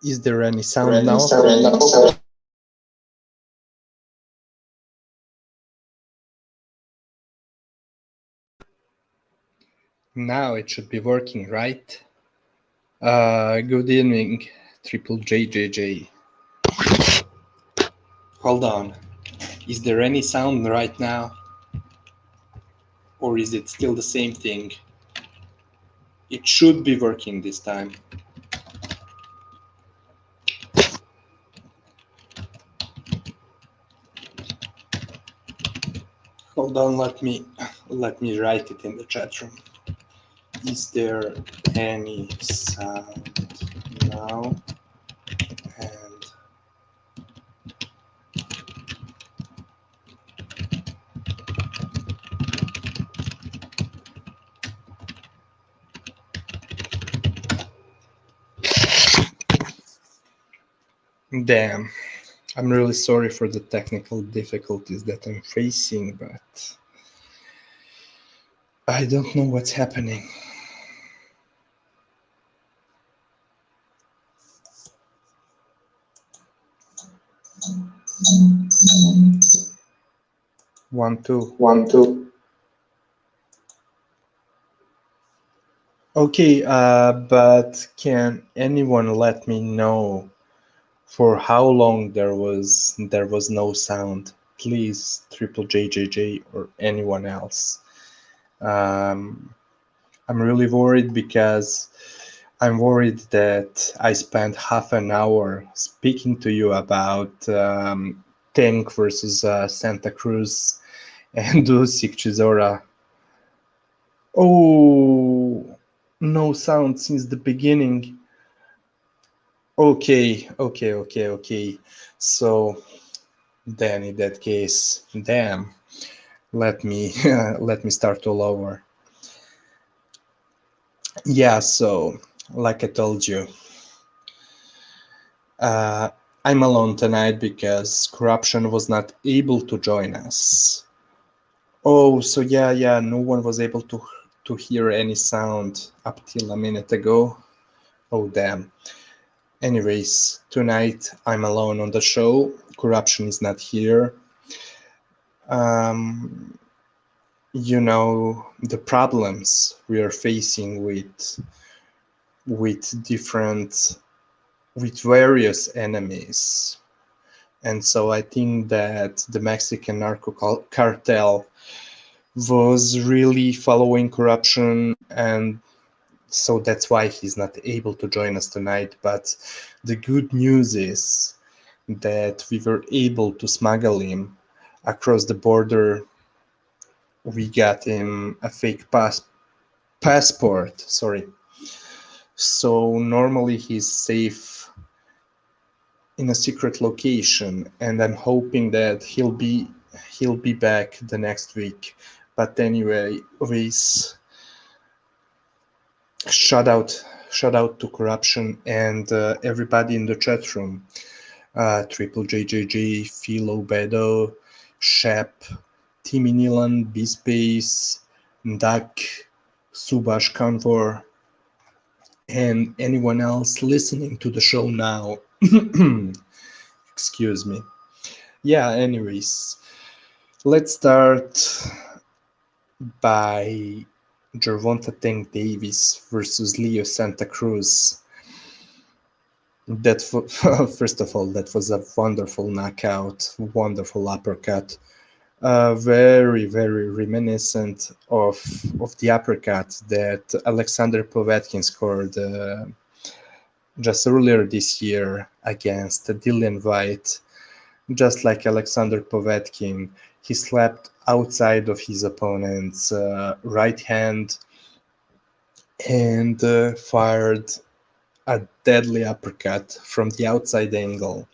Is there any sound now? Now it should be working, right? Good evening, Triple JJJ. Hold on. Is there any sound right now? Or is it still the same thing? It should be working this time. Hold on, let me write it in the chat room. Is there any sound now? And damn, I'm really sorry for the technical difficulties that I'm facing, but I don't know what's happening. One, two. Okay, but can anyone let me know for how long there was no sound? Please, Triple JJJ or anyone else. I'm really worried because I'm worried that I spent half an hour speaking to you about Tank versus Santa Cruz and Usyk Chisora. Oh, no sound since the beginning. Okay. So then in that case, damn, let me let me start all over. Yeah, so like I told you, I'm alone tonight because corruption was not able to join us. Oh, so yeah, no one was able to hear any sound up till a minute ago. Oh, damn. Anyways, tonight I'm alone on the show. Corruption is not here. You know, the problems we are facing with various enemies. And so I think that the Mexican narco cartel was really following corruption, and so that's why he's not able to join us tonight. But the good news is that we were able to smuggle him across the border. We got him a fake passport, sorry. So normally he's safe in a secret location, and I'm hoping that he'll be back the next week. But anyways, shout out to corruption and everybody in the chat room. Triple JJJ, Philo Bedo, Shep, Timmy Nilan, B-Space, Duck, Subash Kanvor, and anyone else listening to the show now. Excuse me. Yeah, anyways, let's start by Gervonta Tank Davis versus Leo Santa Cruz. That first of all, that was a wonderful knockout, wonderful uppercut. Very reminiscent of the uppercut that Alexander Povetkin scored just earlier this year against Dillian Whyte. Just like Alexander Povetkin, he slapped outside of his opponent's right hand and fired a deadly uppercut from the outside angle.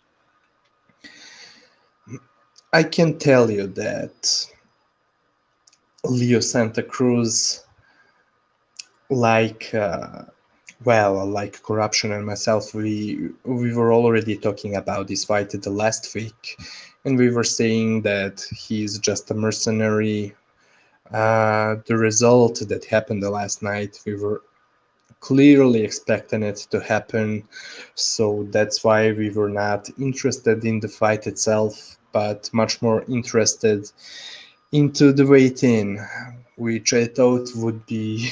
I can tell you that Leo Santa Cruz, like corruption and myself, we were already talking about this fight the last week, and we were saying that he's just a mercenary. The result that happened the last night, we were clearly expecting it to happen. So that's why we were not interested in the fight itself, but much more interested into the weight in, which I thought would be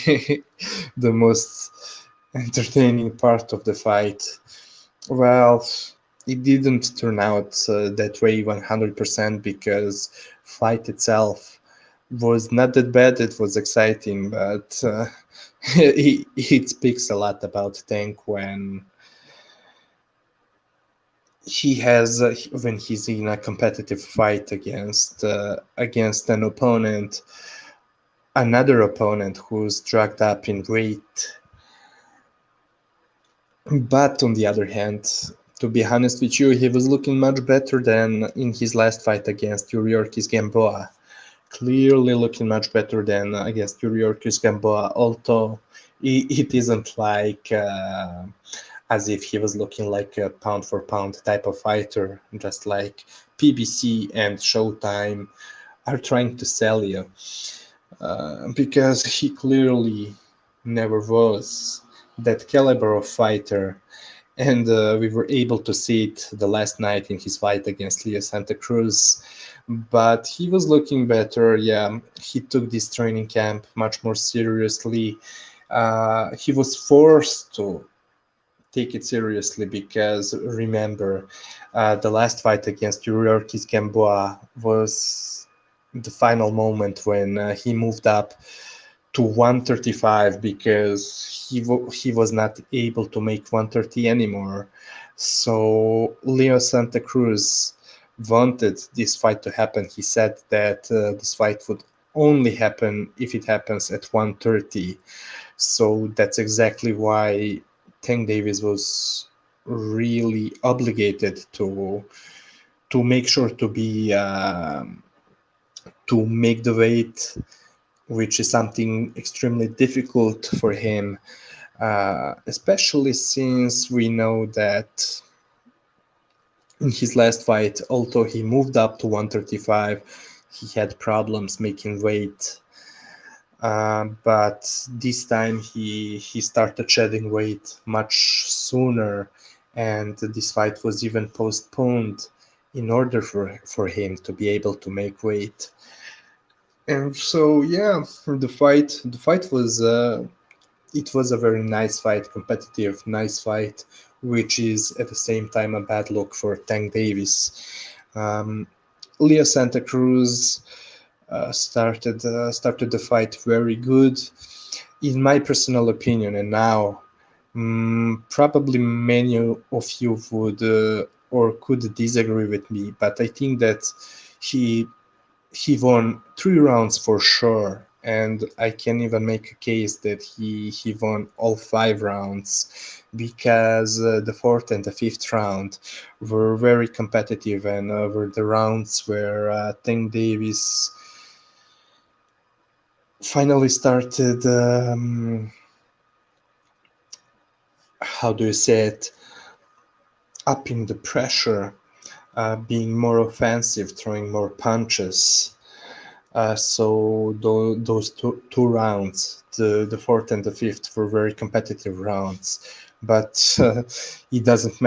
the most entertaining part of the fight. Well, it didn't turn out that way 100% because fight itself was not that bad. It was exciting, but it speaks a lot about Tank when he's in a competitive fight against an opponent, another opponent who's dragged up in weight. But on the other hand, to be honest with you, he was looking much better than in his last fight against Yuriorkis Gamboa. Clearly looking much better than against Yuriorkis Gamboa, although it isn't like as if he was looking like a pound for pound type of fighter, just like PBC and Showtime are trying to sell you. Because he clearly never was that caliber of fighter, and we were able to see it the last night in his fight against Leo Santa Cruz. But he was looking better. Yeah, he took this training camp much more seriously. He was forced to take it seriously because remember, the last fight against Yuriorkis Gamboa was the final moment when he moved up to 135 because he was not able to make 130 anymore. So Leo Santa Cruz wanted this fight to happen. He said that this fight would only happen if it happens at 130. So that's exactly why Tank Davis was really obligated to make sure to make the weight, which is something extremely difficult for him, especially since we know that in his last fight, although he moved up to 135, he had problems making weight. But this time he started shedding weight much sooner, and this fight was even postponed in order for him to be able to make weight. And so yeah, the fight was it was a very nice fight, competitive, nice fight, which is at the same time a bad look for Tank Davis. Um, Leo Santa Cruz started the fight very good, in my personal opinion, and now probably many of you would or could disagree with me, but I think that he he won 3 rounds for sure, and I can even make a case that he won all 5 rounds because the fourth and the fifth round were very competitive and were the rounds where Tank Davis finally started. How do you say it? Upping the pressure, being more offensive, throwing more punches. So those two rounds, the fourth and the fifth, were very competitive rounds. But it doesn't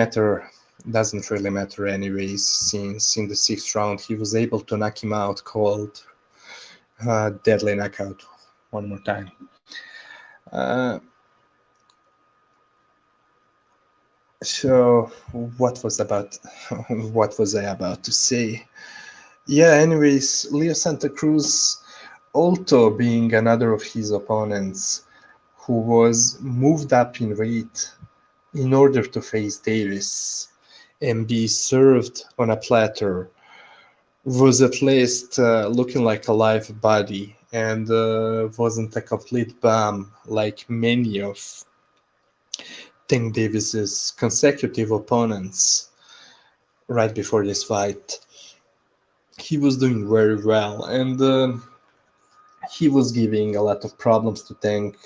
really matter anyways, since in the sixth round he was able to knock him out cold. Deadly knockout one more time. Uh, so what was I about to say? Yeah, anyways, Leo Santa Cruz, also being another of his opponents who was moved up in weight in order to face Davis and be served on a platter, was at least looking like a live body and wasn't a complete bum like many of Tank Davis's consecutive opponents right before this fight. He was doing very well, and he was giving a lot of problems to Tank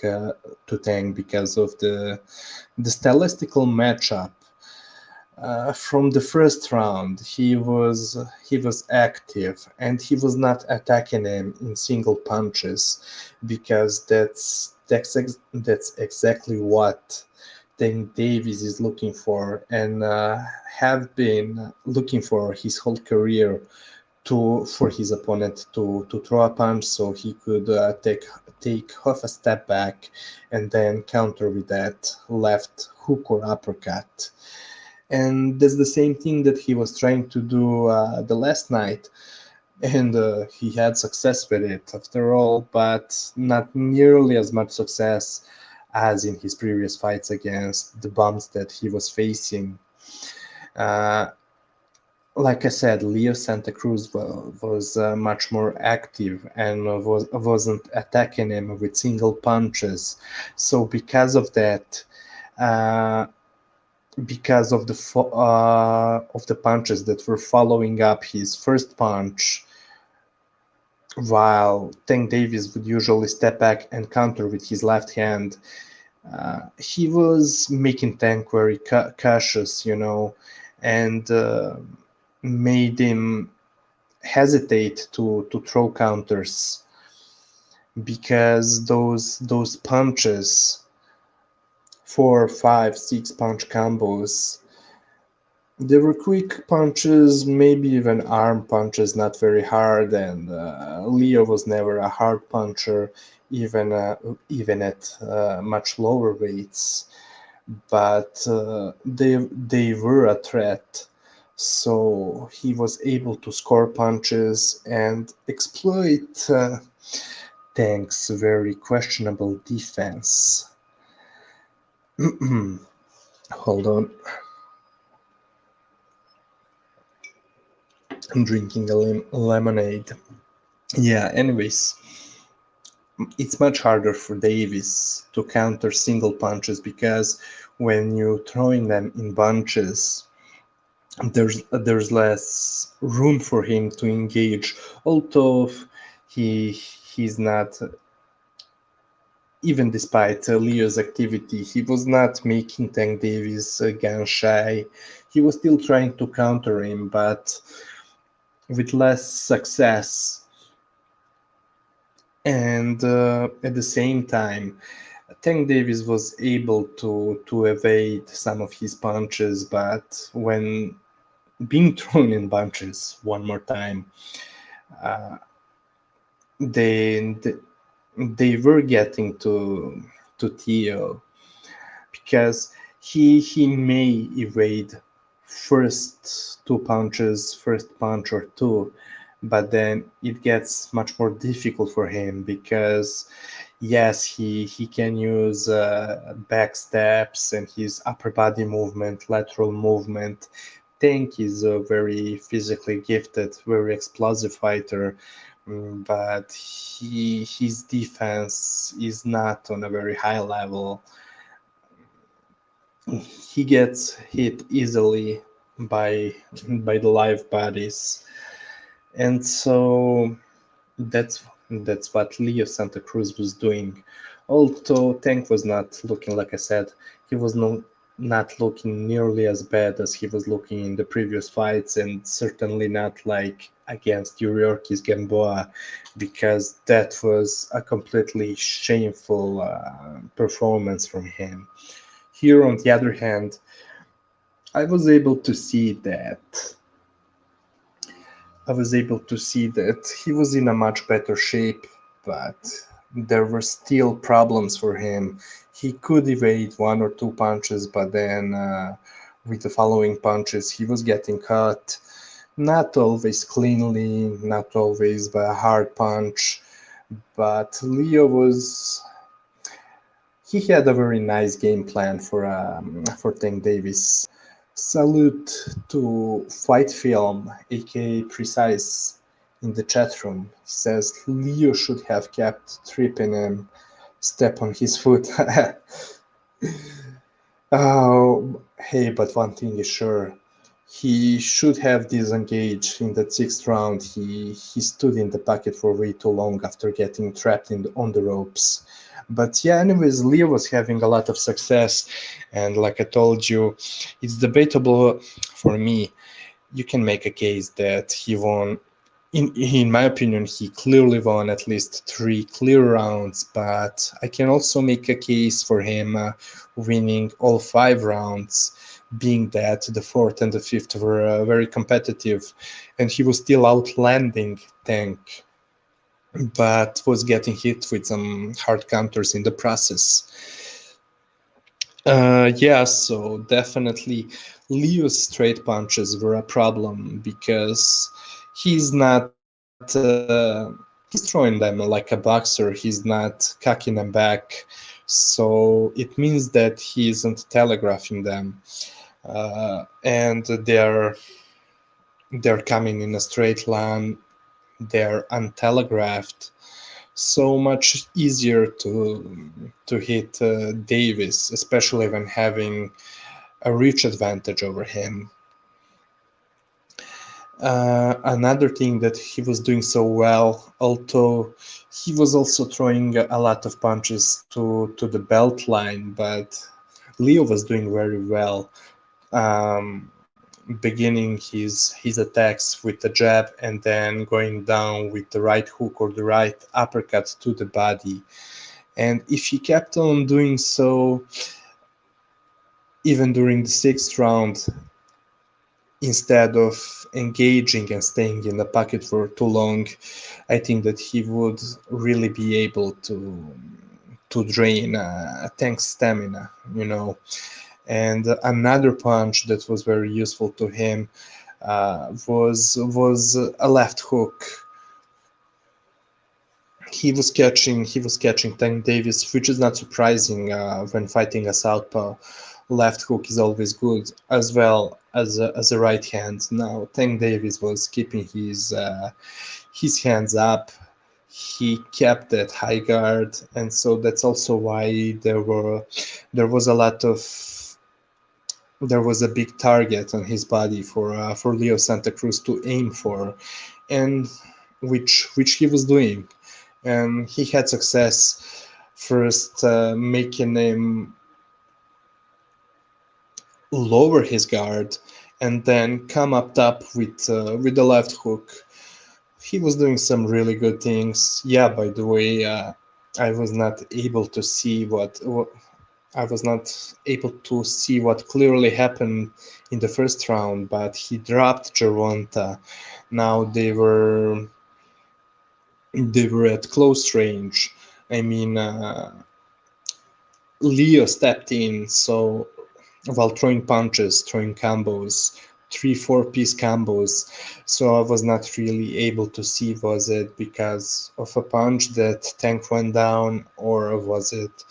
because of the stylistical matchup. From the first round, he was active and he was not attacking him in single punches because that's exactly what Tank Davis is looking for, and have been looking for his whole career, to for his opponent to throw a punch so he could take half a step back and then counter with that left hook or uppercut. And that's the same thing that he was trying to do the last night, and he had success with it after all, but not nearly as much success as in his previous fights against the bums that he was facing. Uh, like I said, Leo Santa Cruz was much more active and wasn't attacking him with single punches. So uh, because of the punches that were following up his first punch, while Tank Davis would usually step back and counter with his left hand, he was making Tank very cautious, and made him hesitate to throw counters, because those punches, 4, 5, 6 punch combos, they were quick punches, maybe even arm punches, not very hard, and Leo was never a hard puncher, even at much lower weights. But they were a threat, so he was able to score punches and exploit Tank's very questionable defense. Hold on. I'm drinking a lemonade. Yeah, anyways, it's much harder for Davis to counter single punches, because when you're throwing them in bunches, there's less room for him to engage. Although he's not, even despite Leo's activity, he was not making Tank Davis gun shy. He was still trying to counter him, but with less success. And at the same time, Tank Davis was able to evade some of his punches, but when being thrown in bunches one more time, uh, they they were getting to Theo, because he may evade first punch or two, but then it gets much more difficult for him, because yes, he can use back steps and his upper body movement, lateral movement. Tank is a very physically gifted, very explosive fighter, but his defense is not on a very high level. He gets hit easily by the live bodies, and so that's what Leo Santa Cruz was doing. Although Tank was not looking, like I said, he was not looking nearly as bad as he was looking in the previous fights, and certainly not like against Yuriorkis Gamboa, because that was a completely shameful performance from him. Here, on the other hand, I was able to see that he was in a much better shape, but there were still problems for him. He could evade 1 or 2 punches, but then with the following punches, he was getting cut. Not always cleanly, not always by a hard punch, but Leo he had a very nice game plan for Tank Davis. Salute to Fight Film, aka Precise, in the chat room. He says Leo should have kept tripping and step on his foot. Oh, hey, but one thing is sure. He should have disengaged in that 6th round. He stood in the pocket for way too long after getting trapped on the ropes. But yeah, anyways, Leo was having a lot of success, and like I told you, it's debatable for me. You can make a case that he won in my opinion, he clearly won at least 3 clear rounds, but I can also make a case for him winning all 5 rounds, being that the fourth and the fifth were very competitive, and he was still outlanding Tank, but was getting hit with some hard counters in the process. Yeah, so definitely Leo's straight punches were a problem because he's not he's throwing them like a boxer, he's not cocking them back, so it means that he isn't telegraphing them, and they're coming in a straight line, they're untelegraphed, so much easier to hit Davis, especially when having a reach advantage over him. Another thing that he was doing so well, although he was also throwing a lot of punches to the belt line, but Leo was doing very well. Um, Beginning his attacks with the jab and then going down with the right hook or the right uppercut to the body. And if he kept on doing so, even during the 6th round, instead of engaging and staying in the pocket for too long, I think that he would really be able to drain Tank's stamina, you know. And another punch that was very useful to him was a left hook. He was catching Tank Davis, which is not surprising when fighting a southpaw. Left hook is always good, as well as a right hand. Now Tank Davis was keeping his hands up. He kept that high guard, and so that's also why there was a lot of there was a big target on his body for Leo Santa Cruz to aim for, and which he was doing, and he had success. First, making him lower his guard, and then come up top with the left hook. He was doing some really good things. Yeah, by the way, I was not able to see what I was not able to see what clearly happened in the first round, but he dropped Gervonta. Now they were at close range. I mean, Leo stepped in, so while throwing punches, throwing combos, 3 4 piece combos. So I was not really able to see, was it because of a punch that Tank went down, or was it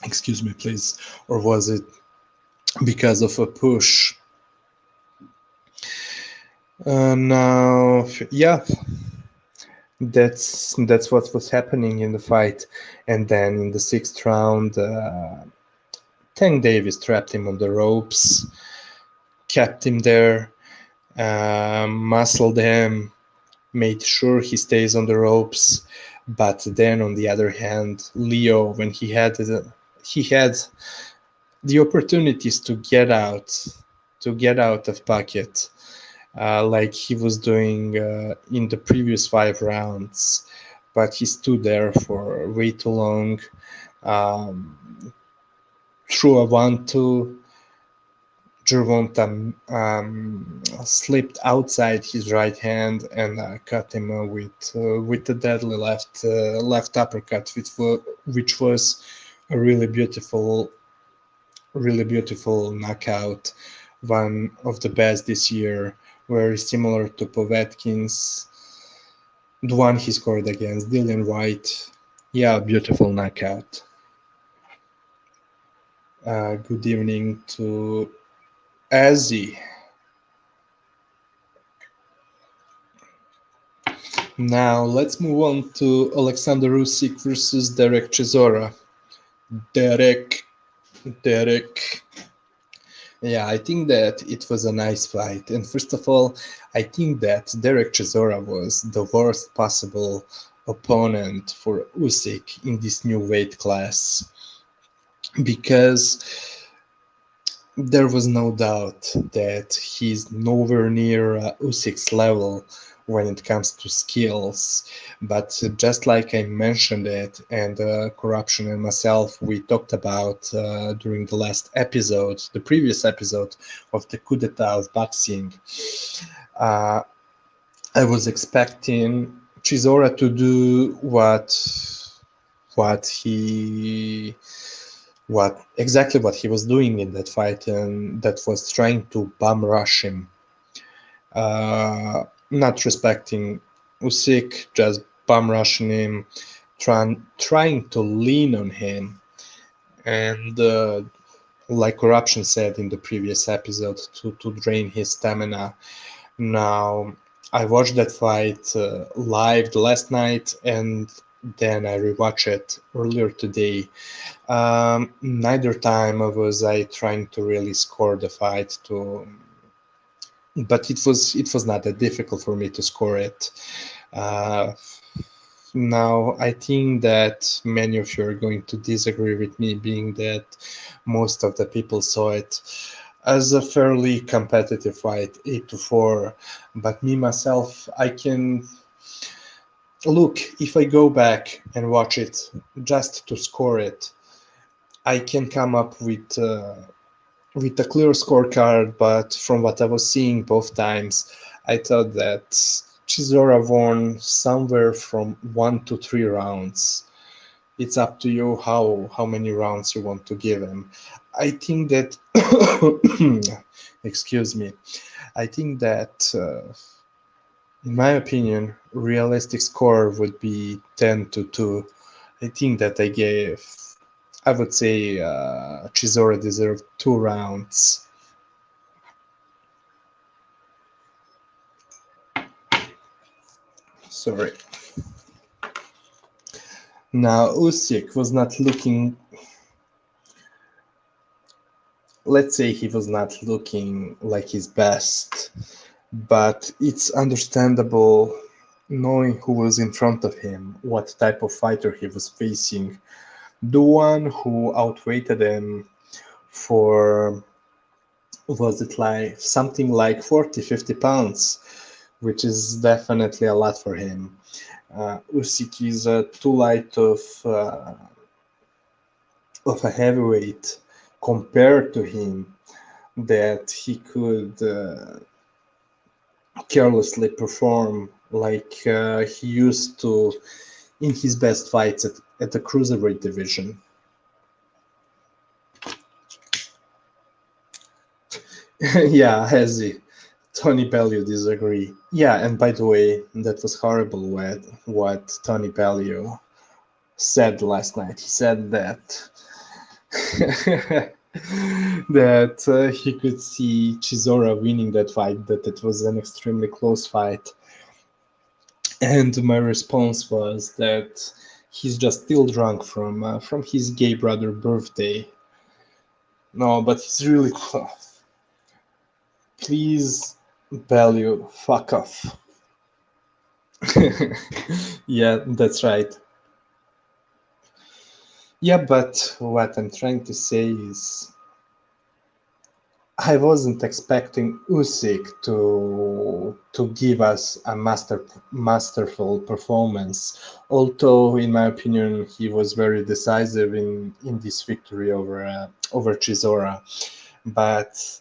excuse me please, or was it because of a push? Now, yeah, that's what was happening in the fight. And then in the 6th round, Tank Davis trapped him on the ropes, kept him there, muscled him, made sure he stays on the ropes. But then on the other hand, Leo, when he had the opportunities to get out of pocket, like he was doing in the previous 5 rounds, but he stood there for way too long. Threw a 1-2. Gervonta slipped outside his right hand and cut him with the deadly left uppercut, which was a really beautiful knockout, one of the best this year, very similar to Povetkin's, the one he scored against Dillian White. Yeah, beautiful knockout. Good evening to Azzy. Now let's move on to Alexander Usyk versus Derek Chisora. Derek. Yeah, I think that it was a nice fight. And first of all, I think that Derek Chisora was the worst possible opponent for Usyk in this new weight class, because there was no doubt that he's nowhere near Usyk's level when it comes to skills. But just like I mentioned it, and Corruption and myself, we talked about during the last episode, the previous episode of the coup d'etat of boxing, uh, I was expecting Chisora to do what he what he was doing in that fight, and that was trying to bum rush him, not respecting Usyk, just bum rushing him, trying to lean on him, and like Corruption said in the previous episode, to drain his stamina. Now, I watched that fight live last night, and then I rewatched it earlier today. Neither time was I trying to really score the fight but it was not that difficult for me to score it. Uh, Now, I think that many of you are going to disagree with me, being that most of the people saw it as a fairly competitive fight, 8-4. But me myself, I can look, if I go back and watch it just to score it, I can come up with a clear scorecard, but from what I was seeing both times, I thought that Chisora won somewhere from 1 to 3 rounds. It's up to you how many rounds you want to give him. I think that excuse me. I think that in my opinion, realistic score would be 10-2. I think that I would say Chisora deserved 2 rounds. Sorry. Now, Usyk was not looking, let's say he was not looking like his best, but it's understandable knowing who was in front of him, what type of fighter he was facing. The one who outweighed him for, was it like something like 40, 50 pounds, which is definitely a lot for him. Usyk is too light of a heavyweight compared to him that he could carelessly perform like he used to in his best fights at the cruiserweight division. Yeah, Hezi. Tony Bellew disagree. Yeah, and by the way, that was horrible what Tony Bellew said last night. He said that that he could see Chisora winning that fight, that it was an extremely close fight. And my response was that he's just still drunk from his gay brother birthday. No, but he's really tough. Please, Bellew, fuck off. Yeah, that's right. Yeah, but what I'm trying to say is I wasn't expecting Usyk to give us a masterful performance. Although, in my opinion, he was very decisive in this victory over Chisora. But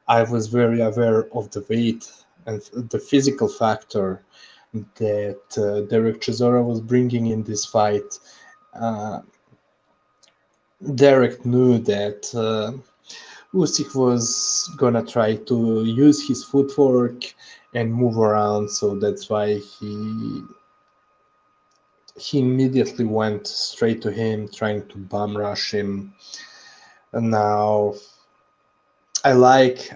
I was very aware of the weight and the physical factor that Derek Chisora was bringing in this fight. Uh, Derek knew that Usyk was gonna try to use his footwork and move around, so that's why he immediately went straight to him, trying to bum rush him. And now I like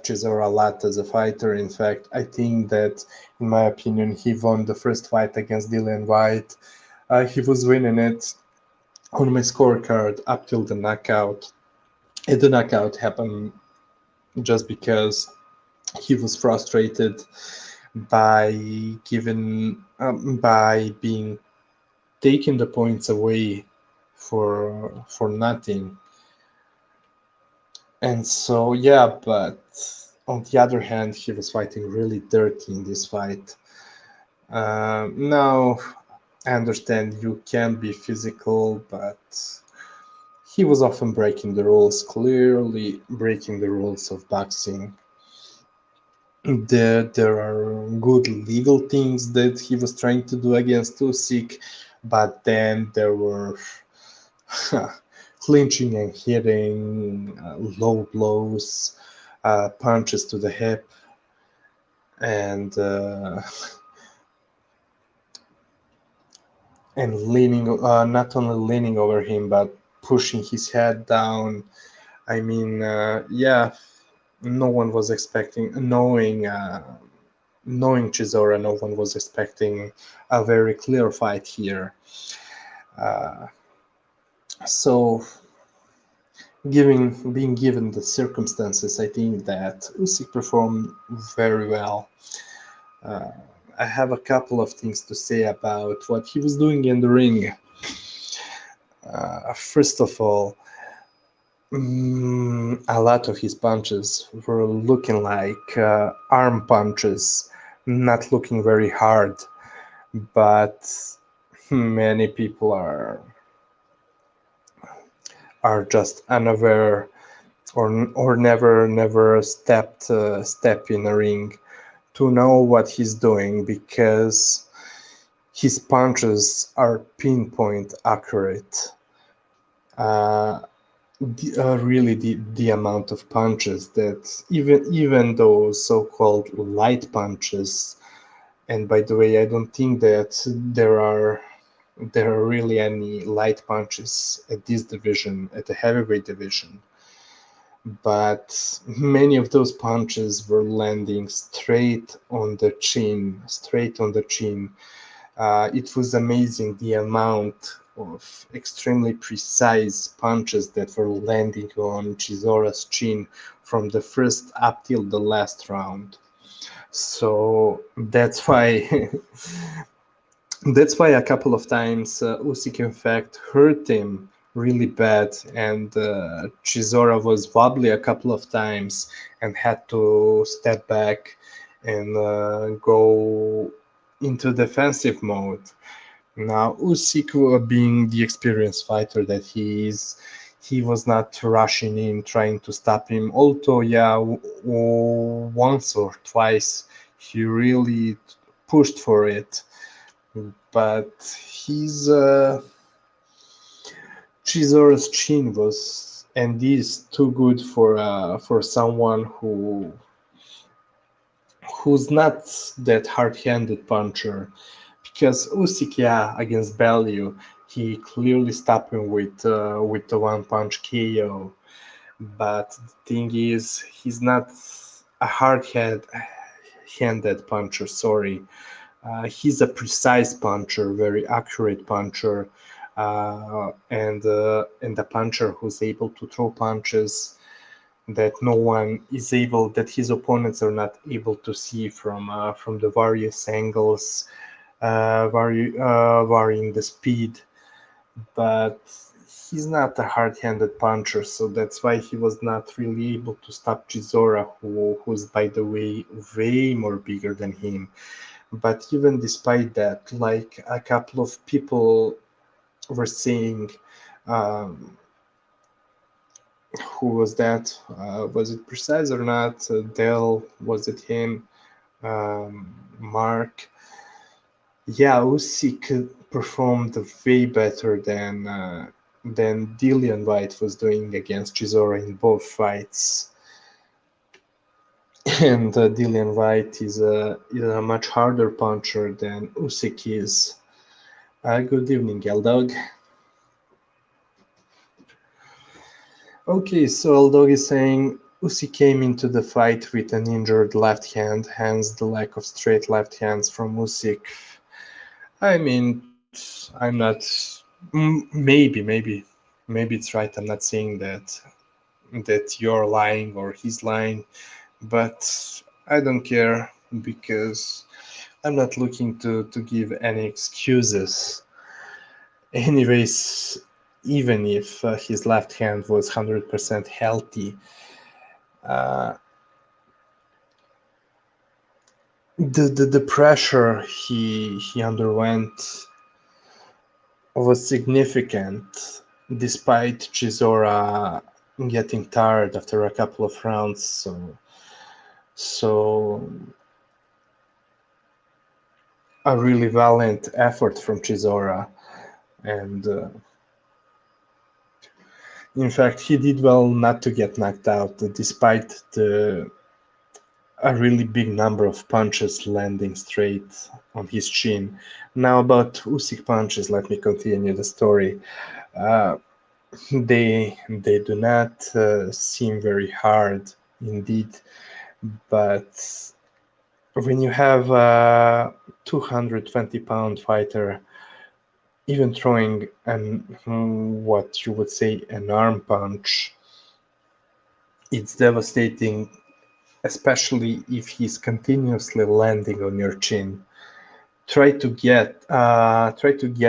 Chisora a lot as a fighter. In fact, I think that, in my opinion, he won the first fight against Dillian Whyte. He was winning it on my scorecard up till the knockout. And the knockout happened just because he was frustrated by being taking the points away for nothing, And so, yeah, but on the other hand, he was fighting really dirty in this fight. Now, I understand you can be physical, but he was often breaking the rules, clearly breaking the rules of boxing. There are good legal things that he was trying to do against Usyk, but then there were clinching and hitting, low blows, punches to the hip, and leaning, not only leaning over him, but pushing his head down. I mean, yeah, no one was expecting, knowing Chisora, no one was expecting a very clear fight here. Uh, so, being given the circumstances, I think that Usyk performed very well. Uh, I have a couple of things to say about what he was doing in the ring. First of all, a lot of his punches were looking like arm punches, not looking very hard, but many people are just unaware, or never step in a ring to know what he's doing, because his punches are pinpoint accurate. Uh, really, the amount of punches that even those so-called light punches, and by the way, I don't think that there are really any light punches at this division, at the heavyweight division, but many of those punches were landing straight on the chin, straight on the chin. It was amazing the amount of extremely precise punches that were landing on Chisora's chin from the first up till the last round. So that's why that's why a couple of times Usyk in fact hurt him really bad, and Chisora was wobbly a couple of times and had to step back and go into defensive mode. Now Usyk, being the experienced fighter that he is, he was not rushing in trying to stop him. Although, yeah, once or twice he really pushed for it, but his Chisora's chin was and is too good for someone who's not that hard-handed puncher. Because Usyk, yeah, against Bellew, he clearly stopped him with the one-punch KO. But the thing is, he's not a hard-handed puncher. Sorry, he's a precise puncher, very accurate puncher, and a puncher who's able to throw punches that no one is able, that his opponents are not able to see from the various angles, varying the speed. But he's not a hard-handed puncher, so that's why he was not really able to stop Chisora, who's, by the way more bigger than him. But even despite that, like a couple of people were saying, who was that? Was it Precise or not? Dell, was it him? Mark? Yeah, Usyk performed way better than Dillian White was doing against Chisora in both fights. And Dillian White is a much harder puncher than Usyk is. Good evening, Eldog. Okay, so Eldog is saying Usyk came into the fight with an injured left hand, hence the lack of straight left hands from Usyk. I mean, I'm not. Maybe it's right. I'm not saying that you're lying or he's lying, but I don't care, because I'm not looking to give any excuses. Anyways, even if his left hand was 100% healthy, Uh, the pressure he underwent was significant, despite Chisora getting tired after a couple of rounds. So a really valiant effort from Chisora, and in fact, he did well not to get knocked out, despite a really big number of punches landing straight on his chin. Now about Usyk punches, let me continue the story. Uh, they do not seem very hard, indeed, but when you have a 220-pound fighter even throwing what you would say an arm punch, it's devastating, especially if he's continuously landing on your chin. Try to get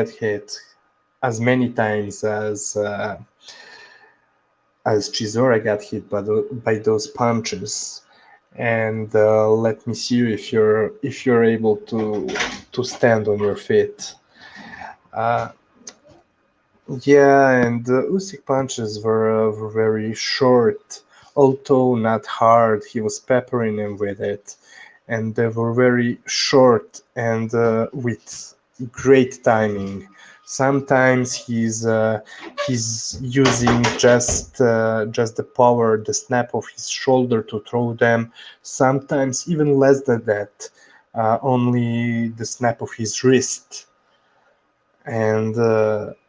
hit as many times as Chisora got hit by those punches, and let me see if you're able to stand on your feet. Uh, yeah, and the Usyk punches were very short, although not hard. He was peppering him with it, and they were very short and with great timing. Sometimes he's using just the power, the snap of his shoulder to throw them. Sometimes even less than that, only the snap of his wrist. And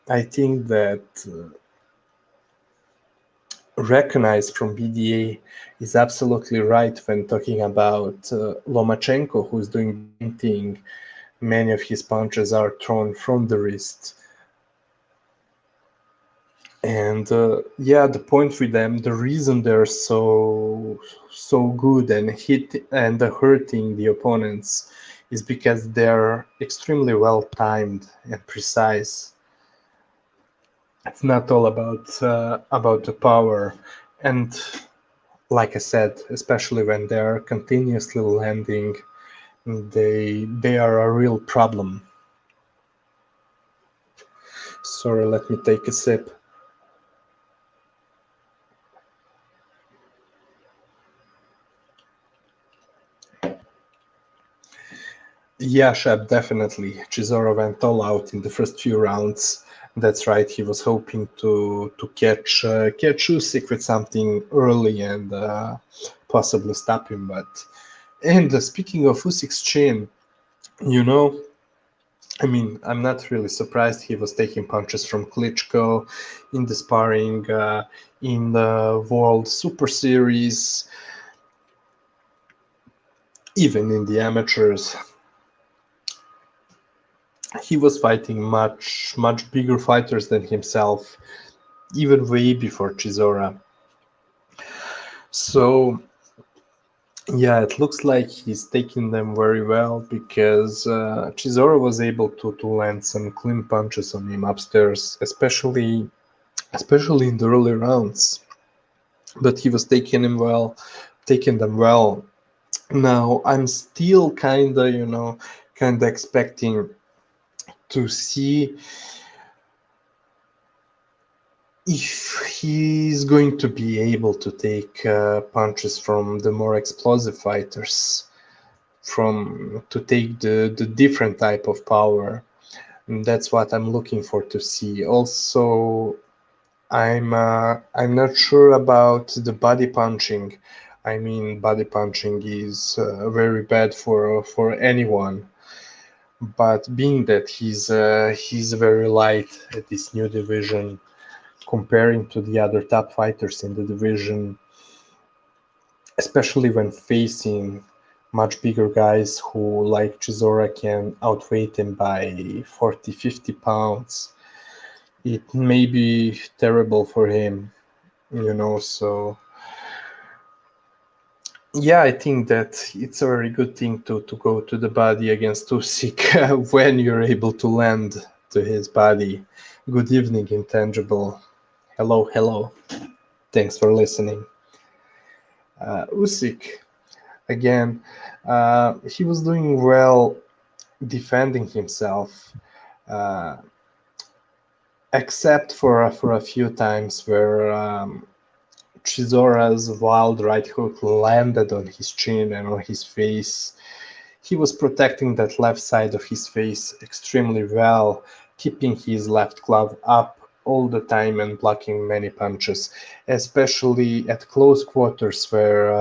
I think that recognized from BDA is absolutely right when talking about Lomachenko, who's doing the same thing. Many of his punches are thrown from the wrist. And yeah, the point with them, the reason they're so good and hurting the opponents is because they're extremely well timed and precise. It's not all about the power, and like I said, especially when they're continuously landing, they are a real problem. Sorry, let me take a sip. Yeah, Shep, definitely. Chisora went all out in the first few rounds. That's right. He was hoping to catch Usyk with something early and possibly stop him. And speaking of Usyk's chin, you know, I mean, I'm not really surprised he was taking punches from Klitschko in the sparring in the World Super Series, even in the amateurs. He was fighting much bigger fighters than himself, even way before Chisora. So yeah, it looks like he's taking them very well, because Chisora was able to land some clean punches on him upstairs, especially in the early rounds. But he was taking them well. Now I'm still kinda expecting to see if he's going to be able to take punches from the more explosive fighters, to take the different type of power. And that's what I'm looking for to see. Also, I'm not sure about the body punching. I mean, body punching is very bad for anyone. But being that he's very light at this new division, comparing to the other top fighters in the division, especially when facing much bigger guys who, like Chisora, can outweigh him by 40-50 pounds, it may be terrible for him, so yeah, I think that it's a very good thing to go to the body against Usyk when you're able to land to his body. Good evening, Intangible. Hello. Thanks for listening. Usyk, again, he was doing well defending himself, uh, except for a few times where Chisora's wild right hook landed on his chin and on his face. He was protecting that left side of his face extremely well, keeping his left glove up all the time and blocking many punches, especially at close quarters where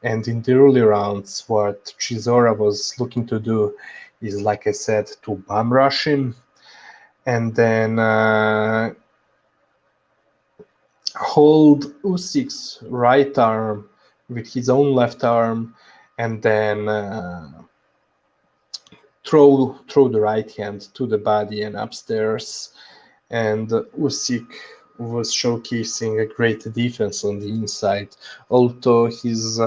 and in the early rounds what Chisora was looking to do is, like I said, to bum rush him and then hold Usyk's right arm with his own left arm and then throw the right hand to the body and upstairs. And Usyk was showcasing a great defense on the inside, although he's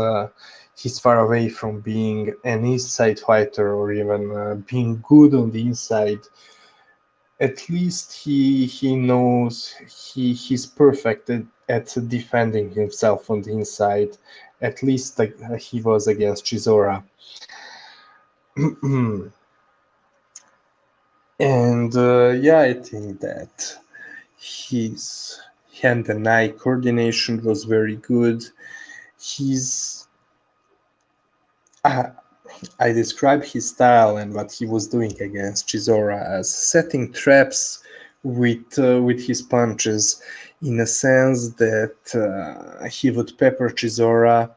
far away from being an inside fighter or even being good on the inside. At least he knows he's perfect at defending himself on the inside. At least like he was against Chisora. And yeah, I think that his hand and eye coordination was very good. He's I describe his style and what he was doing against Chisora as setting traps with his punches, in a sense that he would pepper Chisora,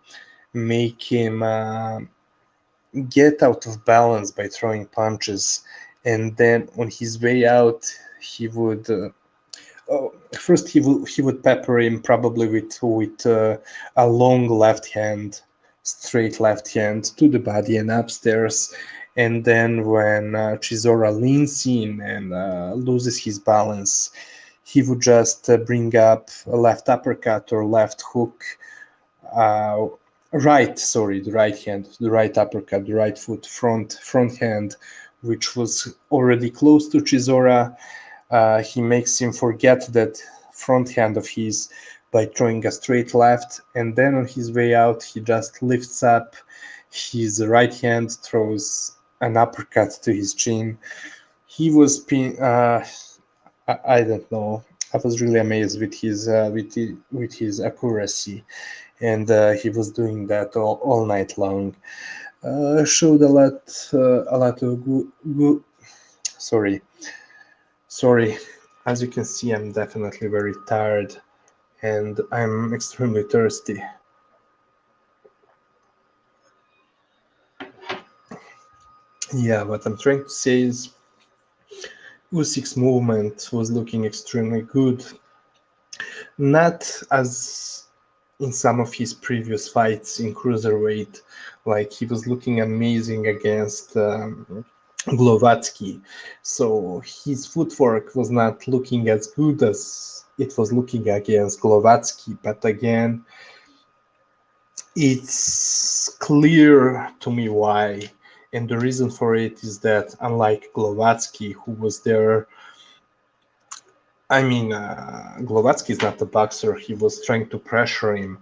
make him get out of balance by throwing punches, and then on his way out he would first he would pepper him probably with a long left hand, straight left hand to the body and upstairs, and then when Chisora leans in and loses his balance, he would just bring up a left uppercut or left hook, the right hand, the right uppercut, the right foot, front hand, which was already close to Chisora. He makes him forget that front hand of his by throwing a straight left, and then on his way out he just lifts up his right hand, throws an uppercut to his chin. He was I don't know, I was really amazed with his accuracy, and he was doing that all night long. Showed a lot of good. Sorry. As you can see, I'm definitely very tired, and I'm extremely thirsty. Yeah, what I'm trying to say is Usyk's movement was looking extremely good. Not as in some of his previous fights in cruiserweight, like he was looking amazing against Glovatsky. So his footwork was not looking as good as it was looking against Glovatsky, but again, it's clear to me why. And the reason for it is that unlike Glovatsky, who was there, Glovatsky is not a boxer. He was trying to pressure him,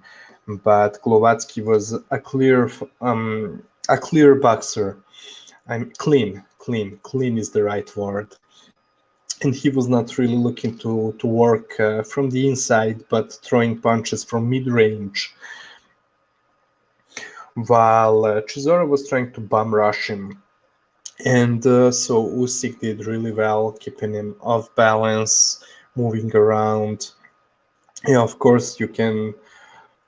but Glovatsky was a clear boxer. Clean is the right word. And he was not really looking to work from the inside, but throwing punches from mid-range. While Chisora was trying to bum rush him. And so Usyk did really well, keeping him off balance, moving around. Yeah, of course,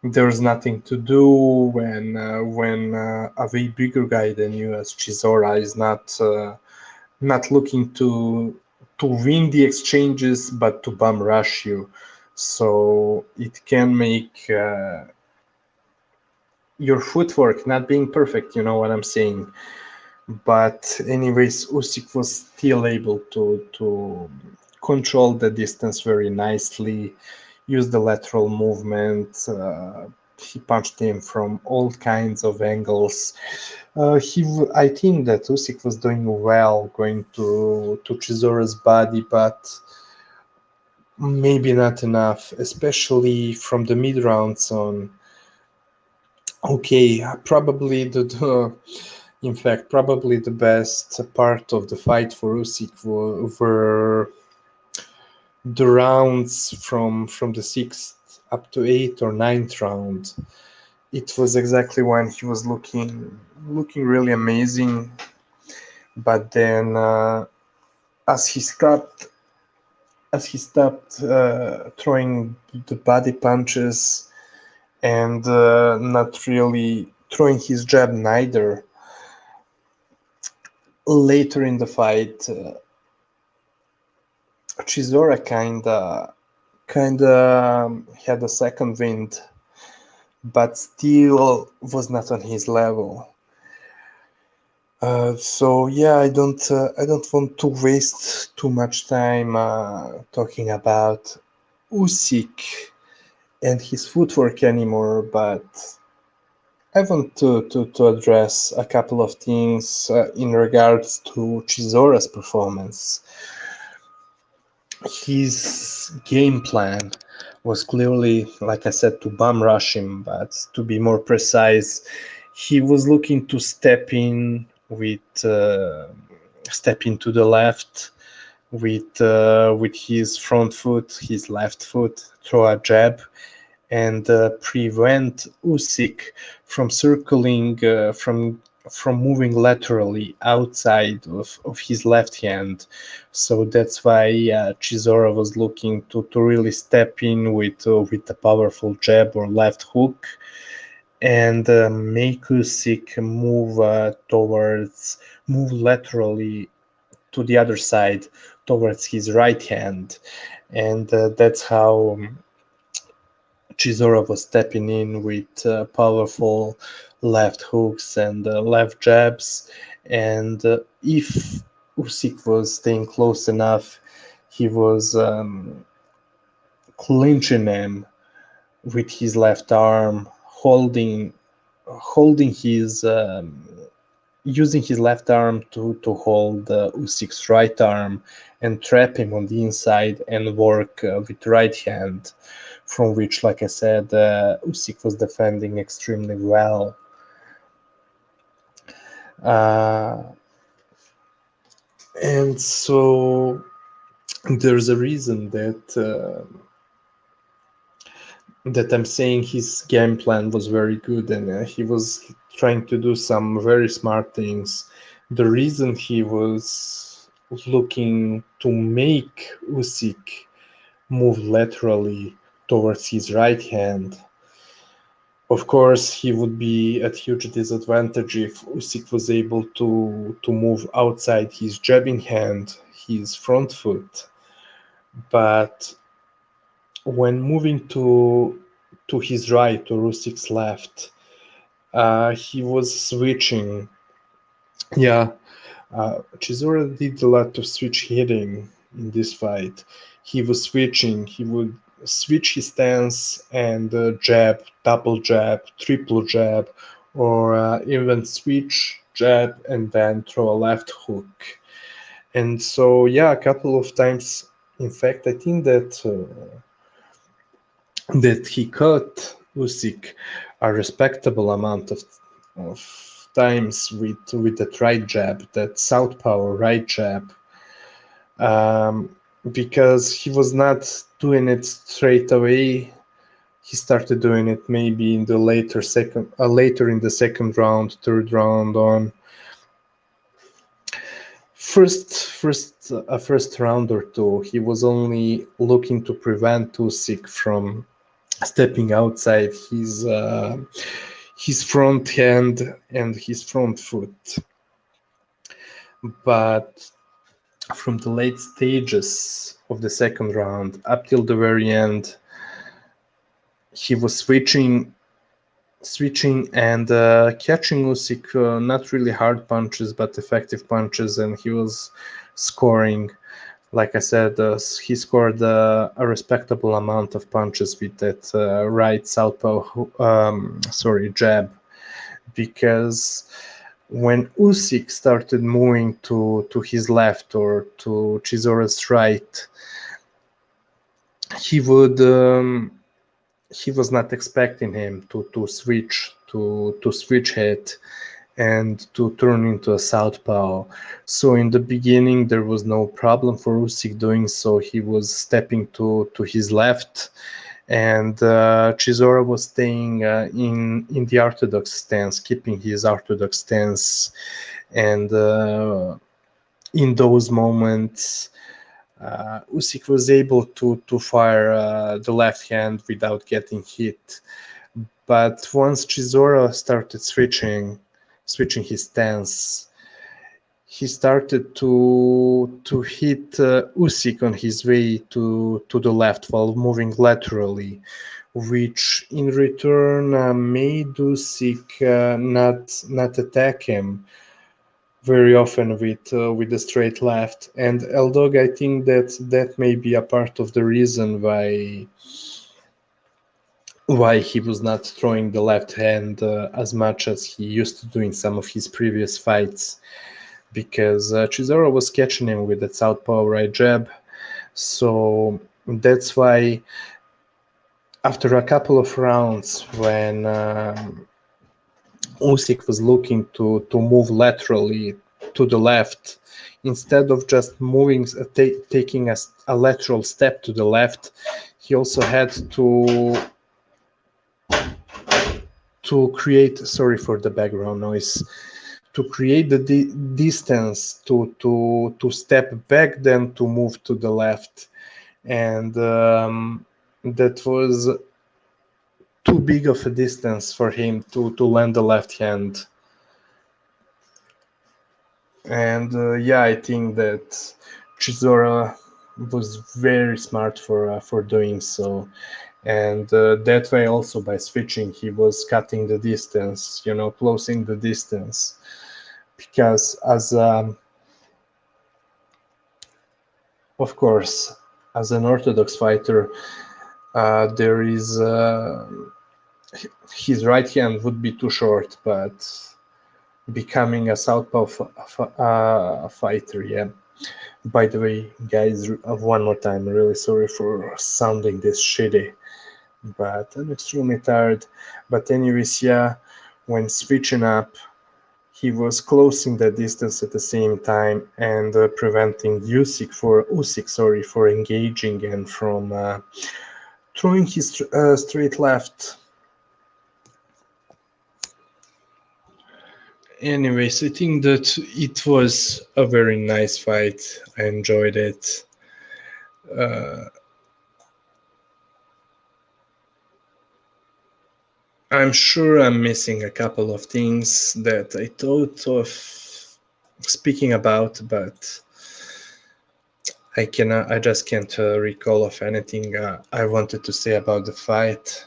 there's nothing to do when a way bigger guy than you as Chisora is not looking to win the exchanges, but to bum rush you. So it can make your footwork not being perfect, you know what I'm saying. But anyways, Usyk was still able to control the distance very nicely, use the lateral movement. He punched him from all kinds of angles. I think that Usyk was doing well going to Chisora's body, but maybe not enough, especially from the mid rounds on. Okay, probably in fact, probably the best part of the fight for Usyk were the rounds from the sixth up to eighth or ninth round. It was exactly when he was looking really amazing, but then as he stopped throwing the body punches and not really throwing his jab neither. Later in the fight, Chisora kinda had a second wind, but still was not on his level. So yeah, I don't want to waste too much time talking about Usyk and his footwork anymore, but I want to address a couple of things in regards to Chisora's performance. His game plan was clearly, like I said, to bum rush him, but to be more precise, he was looking to step into the left with his front foot, his left foot, throw a jab, and prevent Usyk from circling from moving laterally outside of his left hand. So that's why Chisora was looking to really step in with a powerful jab or left hook and make Usyk move laterally to the other side towards his right hand, and that's how Chisora was stepping in with powerful left hooks and left jabs, and if Usyk was staying close enough, he was clinching him with his left arm, holding his using his left arm to hold Usyk's right arm and trap him on the inside and work with right hand, from which, like I said, Usyk was defending extremely well. And so there's a reason that I'm saying his game plan was very good, and he was trying to do some very smart things. The reason he was looking to make Usyk move laterally towards his right hand, of course, he would be at huge disadvantage if Usyk was able to move outside his jabbing hand, his front foot. But when moving to his right or Usyk's left, he was switching. Yeah, Chisora did a lot of switch hitting in this fight. He was switching. He would switch his stance and jab, double jab, triple jab, or even switch jab and then throw a left hook. And so, yeah, a couple of times. In fact, I think that he caught Usyk a respectable amount of times with that right jab, that southpaw right jab, because he was not doing it straight away. He started doing it maybe in the later in the second round, third round on. First round or two, he was only looking to prevent Usyk from stepping outside his front hand and his front foot. But from the late stages of the second round up till the very end, he was switching and catching Usyk, not really hard punches but effective punches, and he was scoring. Like I said, he scored a respectable amount of punches with that right southpaw jab, because when Usyk started moving to his left or to Chisora's right, he would he was not expecting him to switch it and to turn into a southpaw. So in the beginning there was no problem for Usyk doing so. He was stepping to his left, and Chisora was staying in the orthodox stance, keeping his orthodox stance, and in those moments Usyk was able to fire the left hand without getting hit. But once Chisora started switching his stance, he started to hit Usyk on his way to the left while moving laterally, which in return made Usyk not attack him very often with the straight left. And Eldog, I think that may be a part of the reason why he was not throwing the left hand as much as he used to do in some of his previous fights, because Chisora was catching him with that southpaw right jab. So that's why after a couple of rounds, when Usyk was looking to move laterally to the left, instead of just moving, taking a lateral step to the left, he also had to create, sorry for the background noise, to create the distance to step back, then to move to the left. And that was too big of a distance for him to land the left hand. And yeah, I think that Chisora was very smart for doing so. And that way also, by switching, he was cutting the distance, closing the distance, because of course, as an orthodox fighter, there is his right hand would be too short, but becoming a southpaw fighter, yeah. By the way, guys, one more time, really sorry for sounding this shitty, but I'm extremely tired. But anyways, yeah, when switching up, he was closing the distance at the same time and preventing Usyk for engaging and from throwing his straight left. Anyways, I think that it was a very nice fight. I enjoyed it. I'm sure I'm missing a couple of things that I thought of speaking about, but I just can't recall of anything I wanted to say about the fight.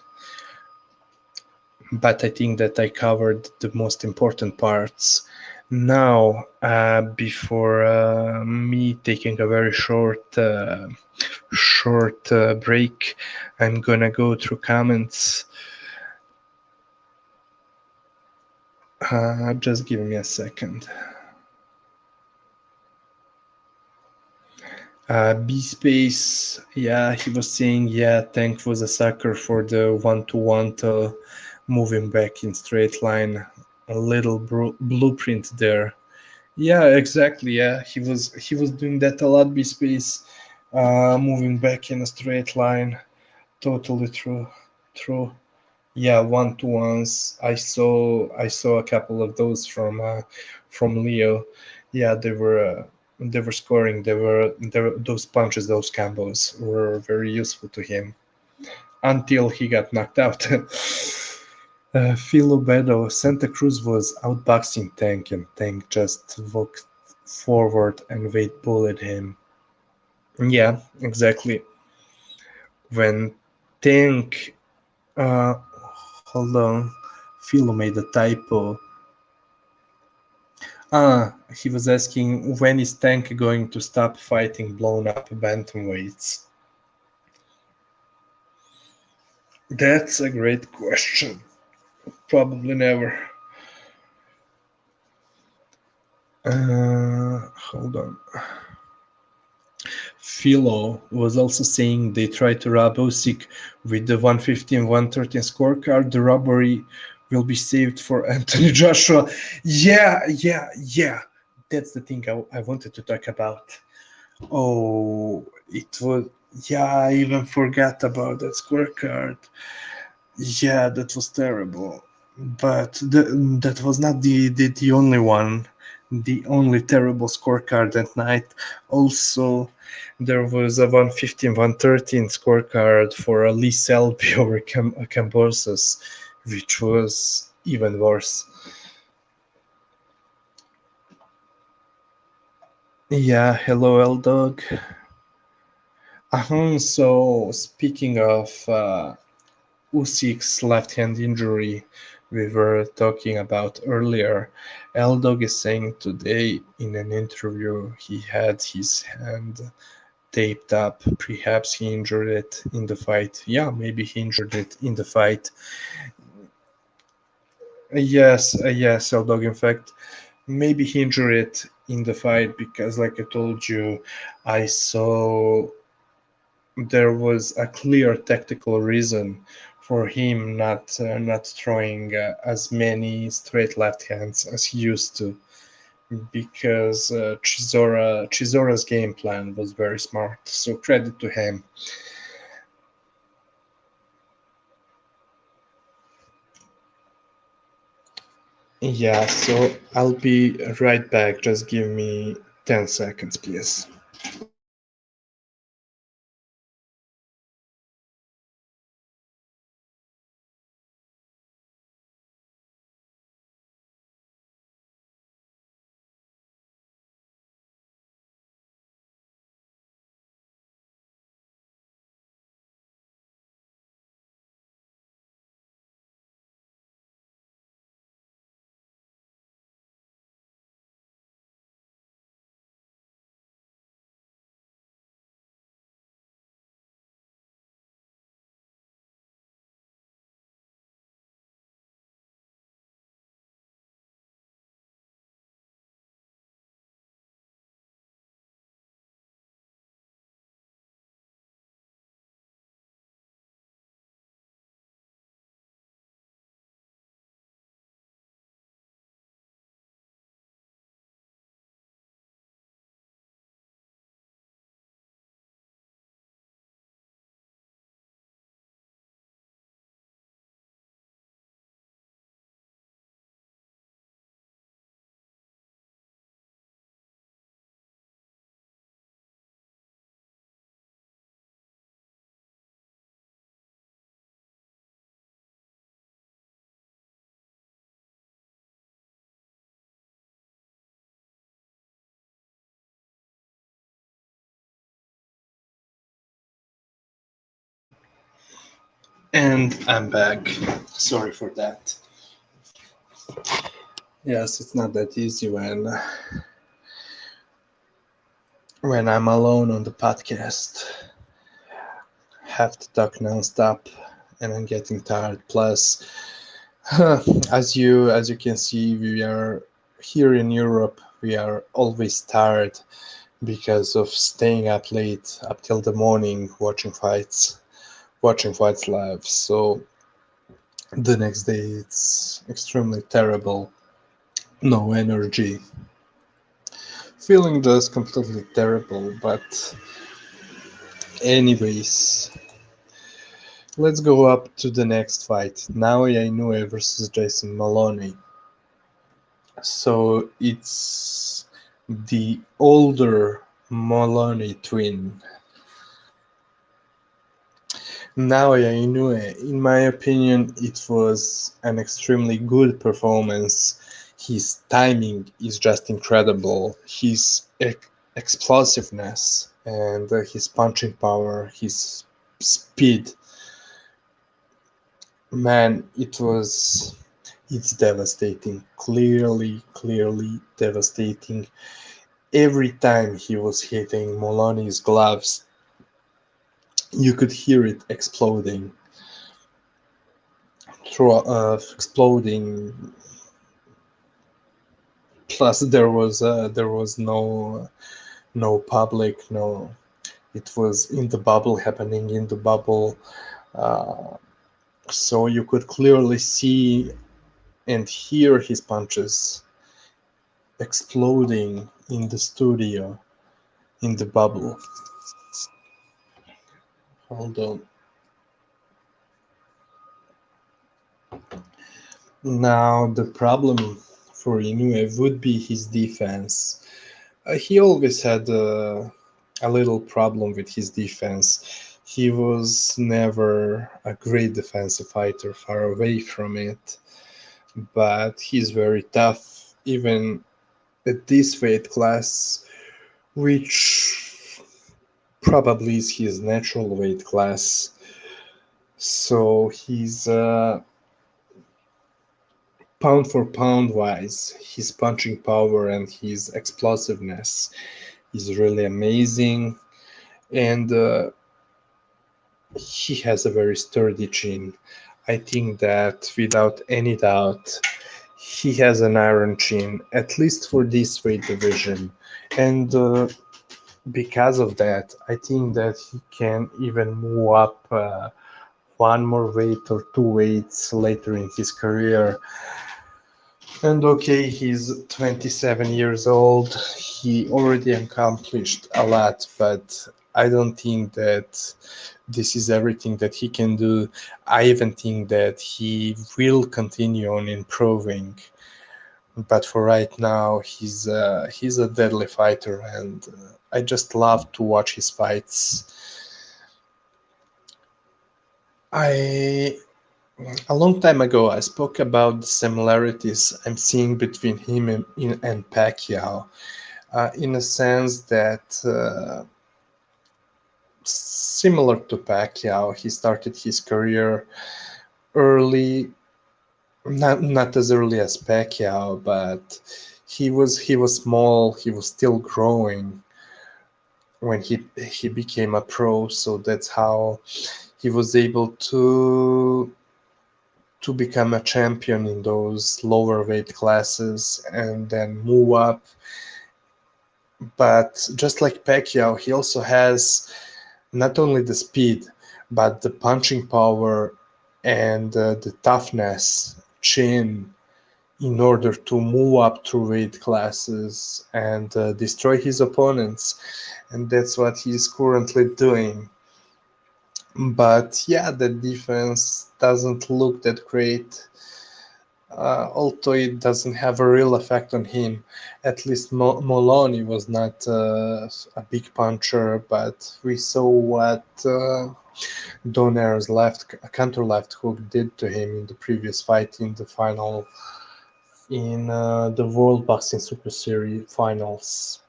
But I think that I covered the most important parts. Now, before me taking a very short break, I'm gonna go through comments. Just give me a second. B-Space, yeah, he was saying, yeah, Tank was a sucker for the one-to-one moving back in straight line. A little blueprint there. Yeah, exactly. Yeah, he was doing that a lot. B-Space, moving back in a straight line. Totally true. Yeah, one-to-ones. I saw a couple of those from Leo. Yeah, they were scoring. They were those punches, those combos were very useful to him until he got knocked out. Phil Obedo, Santa Cruz was outboxing Tank, and Tank just walked forward and Wade bullied him. Yeah, exactly. When Tank, hold on, Philo made a typo. He was asking, when is Tank going to stop fighting blown up bantamweights? That's a great question. Probably never. Hold on. Philo was also saying they tried to rob Usyk with the 115 113 scorecard. The robbery will be saved for Anthony Joshua. Yeah. That's the thing I wanted to talk about. Oh, it was. Yeah, I even forgot about that scorecard. Yeah, that was terrible. But that was not the only one, the only terrible scorecard that night. Also, there was a 115 113 scorecard for Lee Selby over Cambosos, which was even worse. Yeah, hello, L Dog. So, speaking of Usyk's left hand injury we were talking about earlier, Eldog is saying today in an interview he had his hand taped up. Perhaps he injured it in the fight. Yeah, maybe he injured it in the fight. Yes, Eldog. In fact, maybe he injured it in the fight because, like I told you, I saw there was a clear tactical reason for him not throwing as many straight left hands as he used to, because Chisora's game plan was very smart. So credit to him. Yeah, so I'll be right back. Just give me 10 seconds, please. And I'm back. Sorry for that. Yes, it's not that easy when I'm alone on the podcast. Have to talk nonstop, and I'm getting tired. Plus, as you can see, we are here in Europe. We are always tired because of staying up late up till the morning watching fights live. So the next day it's extremely terrible. No energy. Feeling just completely terrible. But anyways, let's go up to the next fight. Naoya Inoue versus Jason Maloney. So it's the older Maloney twin. Naoya Inoue, in my opinion, it was an extremely good performance. His timing is just incredible. His explosiveness and his punching power, his speed, man, it's devastating. Clearly devastating. Every time he was hitting Maloney's gloves, you could hear it exploding. Exploding. Plus, there was no public, It was in the bubble, happening in the bubble. So you could clearly see and hear his punches exploding in the studio, in the bubble. Hold on. Now, the problem for Inoue would be his defense. He always had a little problem with his defense. He was never a great defensive fighter, far away from it. But he's very tough, even at this weight class, which probably is his natural weight class. So he's pound for pound wise, his punching power and his explosiveness is really amazing. And he has a very sturdy chin. I think that without any doubt, he has an iron chin, at least for this weight division. And because of that, I think that he can even move up one more weight or two weights later in his career. And okay, he's 27 years old. He already accomplished a lot, but I don't think that this is everything that he can do. I even think that he will continue on improving. But for right now, he's a deadly fighter, and I just love to watch his fights. I A long time ago, I spoke about the similarities I'm seeing between him and Pacquiao, in a sense that similar to Pacquiao, he started his career early, not as early as Pacquiao, but he was small, he was still growing when he became a pro, so that's how he was able to become a champion in those lower weight classes and then move up. But just like Pacquiao, he also has not only the speed, but the punching power and the toughness, chin, in order to move up through weight classes and destroy his opponents. And that's what he's currently doing. But yeah, the defense doesn't look that great, although it doesn't have a real effect on him. At least Maloney was not a big puncher, but we saw what Donaire's counter left hook did to him in the previous fight in the final, in the World Boxing Super Series finals.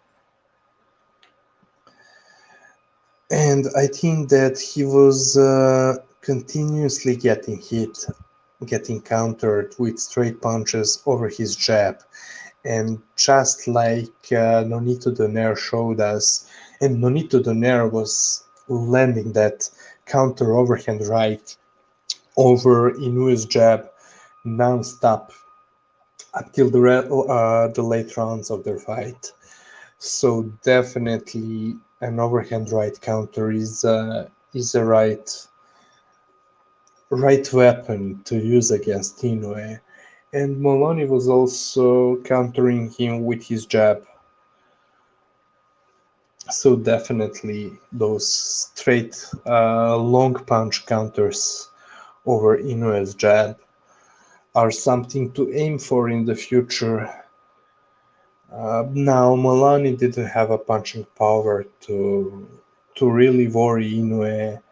And I think that he was continuously getting hit, getting countered with straight punches over his jab. And just like Nonito Donaire showed us, and Nonito Donaire was landing that counter overhand right over Inoue's jab non-stop until the late rounds of their fight. So definitely an overhand right counter is a right weapon to use against Inoue. And Maloney was also countering him with his jab. So definitely those straight long punch counters over Inoue's jab are something to aim for in the future. Now Maloney didn't have a punching power to really worry Inoue.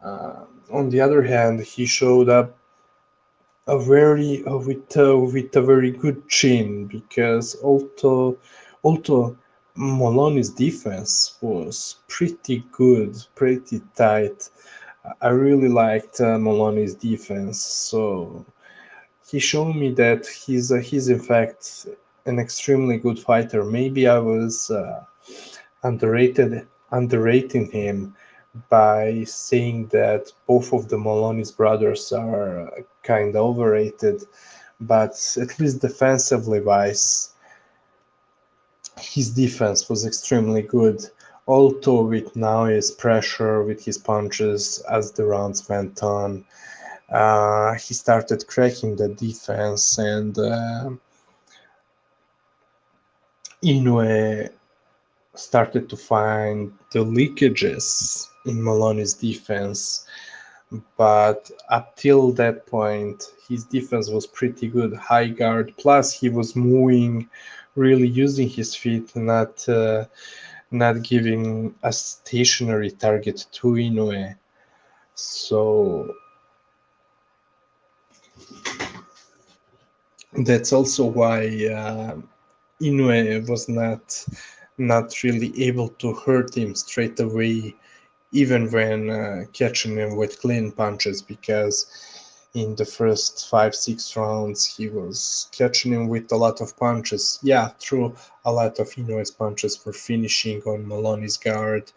On the other hand, he showed up a very with a very good chin, because although Maloney's defense was pretty good, pretty tight, I really liked Maloney's defense. So he showed me that he's in fact an extremely good fighter. Maybe I was underrating him by saying that both of the Maloney's brothers are kind of overrated, but at least defensively wise, his defense was extremely good. although with now his pressure with his punches as the rounds went on, he started cracking the defense, and Inoue started to find the leakages in Maloney's defense. But up till that point, his defense was pretty good, high guard. Plus, he was moving, really using his feet, not giving a stationary target to Inoue. So that's also why Inoue was not really able to hurt him straight away, even when catching him with clean punches, because in the first 5-6 rounds he was catching him with a lot of punches. Yeah, true, a lot of Inoue's punches were finishing on Maloney's guard,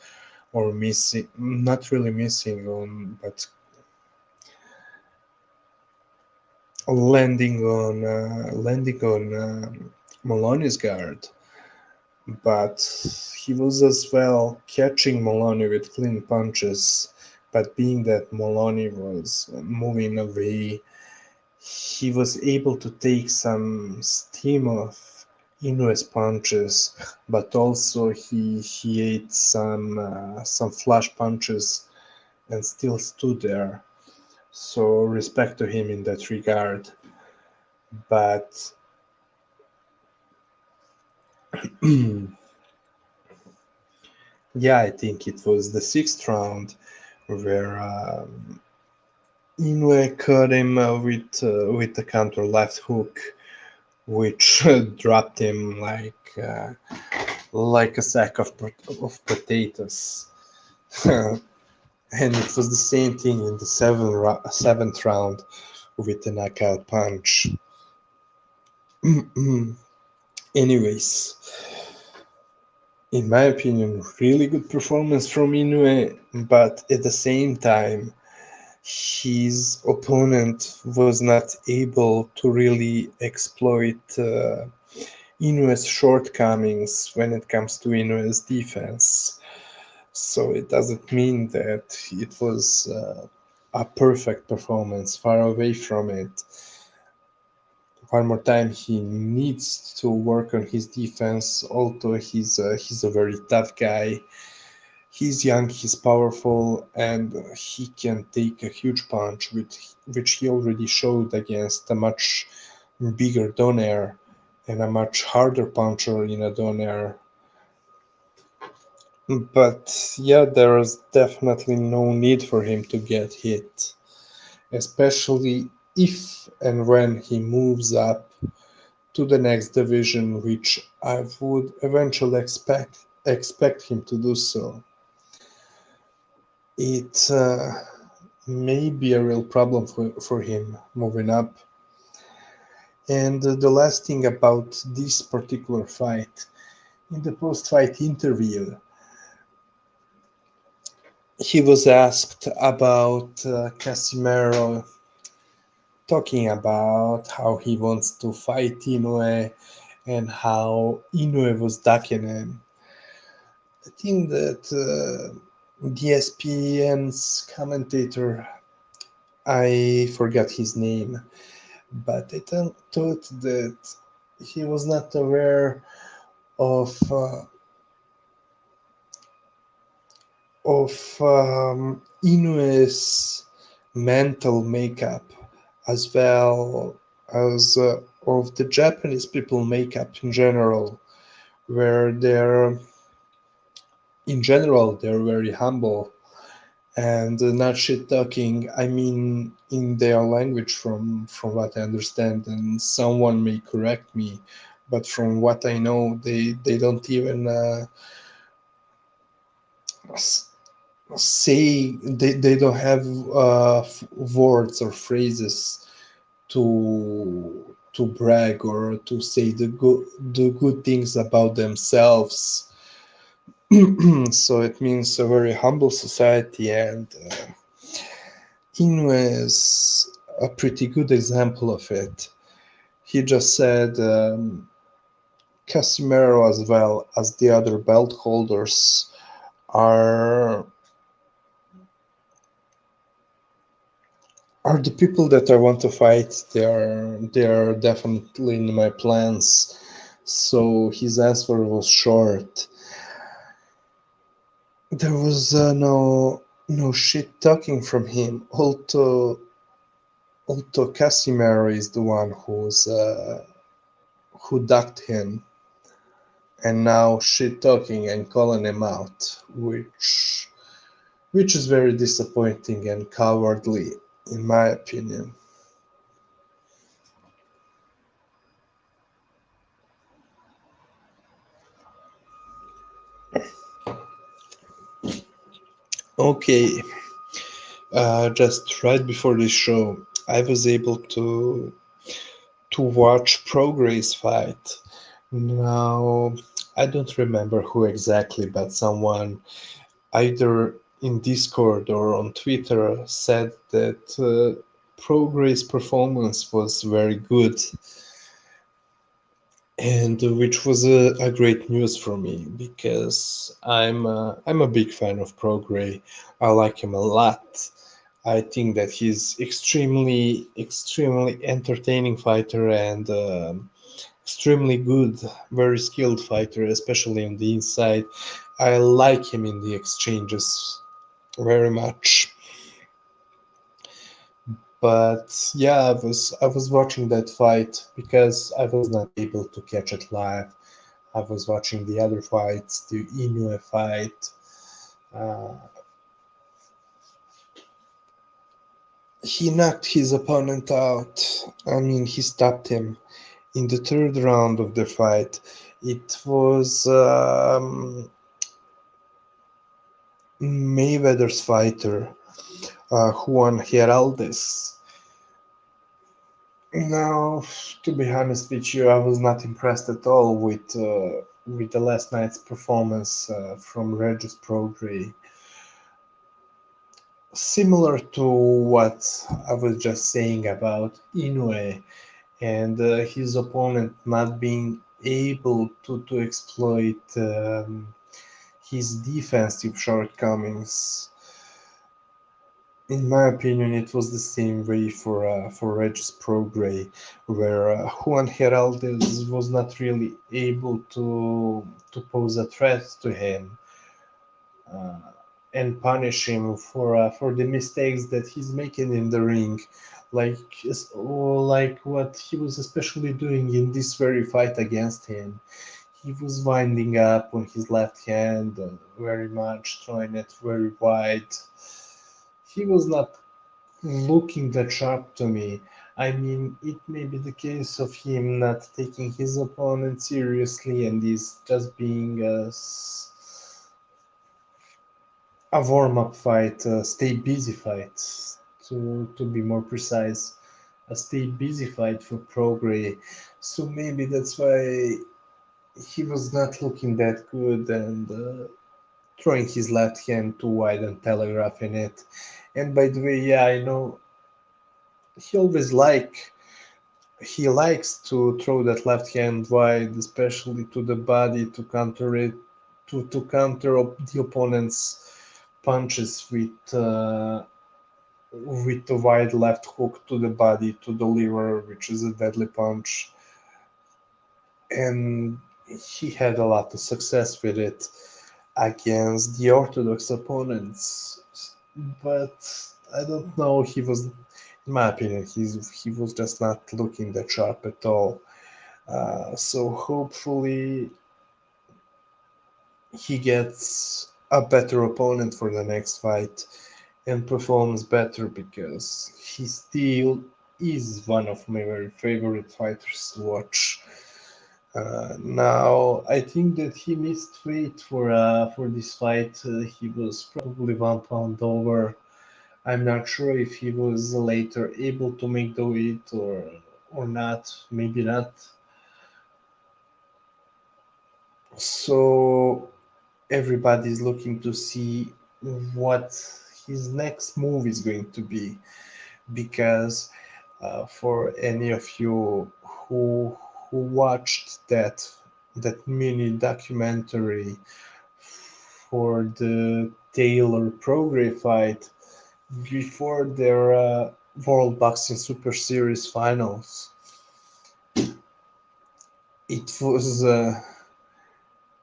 or missing, not really missing on, but landing on Maloney's guard. But he was as well catching Maloney with clean punches. But being that Maloney was moving away, he was able to take some steam off Inoue's punches, but also he ate some flush punches and still stood there. So respect to him in that regard. But yeah, I think it was the 6th round where Inoue caught him with the counter left hook, which dropped him like a sack of potatoes. And it was the same thing in the 7th round with the knockout punch. Anyways, in my opinion, really good performance from Inoue, but at the same time, his opponent was not able to really exploit Inoue's shortcomings when it comes to Inoue's defense. So it doesn't mean that it was a perfect performance, far away from it. One more time, he needs to work on his defense, although he's a very tough guy. He's young, he's powerful, and he can take a huge punch, which he already showed against a much bigger donair and a much harder puncher in a donair. But yeah, there is definitely no need for him to get hit, especially if and when he moves up to the next division, which I would eventually expect him to do so. It may be a real problem for him moving up. And the last thing about this particular fight, in the post-fight interview, he was asked about Casimero, talking about how he wants to fight Inoue and how Inoue was ducking him. I think that the ESPN's commentator, I forgot his name, but I thought that he was not aware of Inoue's mental makeup, as well as of the Japanese people makeup in general, where they're very humble and not shit talking. I mean, in their language, from what I understand, and someone may correct me, but from what I know, they don't even say, they don't have words or phrases to brag or to say the good things about themselves. So it means a very humble society, and Inoue is a pretty good example of it. He just said Casimero, as well as the other belt holders, are are the people that I want to fight. They are definitely in my plans. So his answer was short. There was no shit talking from him. Although Casimiro is the one who ducked him, and now shit talking and calling him out, which is very disappointing and cowardly, in my opinion. Okay, just right before this show, I was able to watch Progress fight. Now, I don't remember who exactly, but someone either in Discord or on Twitter said that Progress performance was very good, and which was a great news for me because I'm a big fan of Progress. I like him a lot. I think that he's extremely entertaining fighter and extremely good, very skilled fighter, especially on the inside. I like him in the exchanges very much. But yeah, I was watching that fight because I was not able to catch it live. I was watching the other fights, the Inoue fight. Uh, he knocked his opponent out. I mean, he stopped him in the third round of the fight. It was Mayweather's fighter, Juan Heraldez. Now, to be honest with you, I was not impressed at all with the last night's performance from Regis Prograis. Similar to what I was just saying about Inoue and his opponent not being able to exploit his defensive shortcomings. In my opinion, it was the same way for Regis Prograis, where Juan Heraldez was not really able to pose a threat to him uh, and punish him for the mistakes that he's making in the ring, like or like what he was especially doing in this very fight against him. He was winding up on his left hand very much, throwing it very wide. He was not looking that sharp to me. I mean, it may be the case of him not taking his opponent seriously and is just being a warm-up fight, a stay busy fight, to be more precise, a stay busy fight for Prograis. So maybe that's why he was not looking that good and throwing his left hand too wide and telegraphing it. And by the way, yeah, I know he always he likes to throw that left hand wide, especially to the body to counter it, to counter the opponent's punches with the wide left hook to the body to the liver, which is a deadly punch. And he had a lot of success with it against the orthodox opponents. But I don't know, he was, in my opinion, he was just not looking that sharp at all. So hopefully he gets a better opponent for the next fight and performs better because he still is one of my very favorite fighters to watch. Now, I think that he missed weight for this fight. He was probably 1 pound over. I'm not sure if he was later able to make the weight or not. Maybe not. So everybody's looking to see what his next move is going to be because for any of you who watched that mini documentary for the Taylor Prograis fight before their World Boxing Super Series finals. It was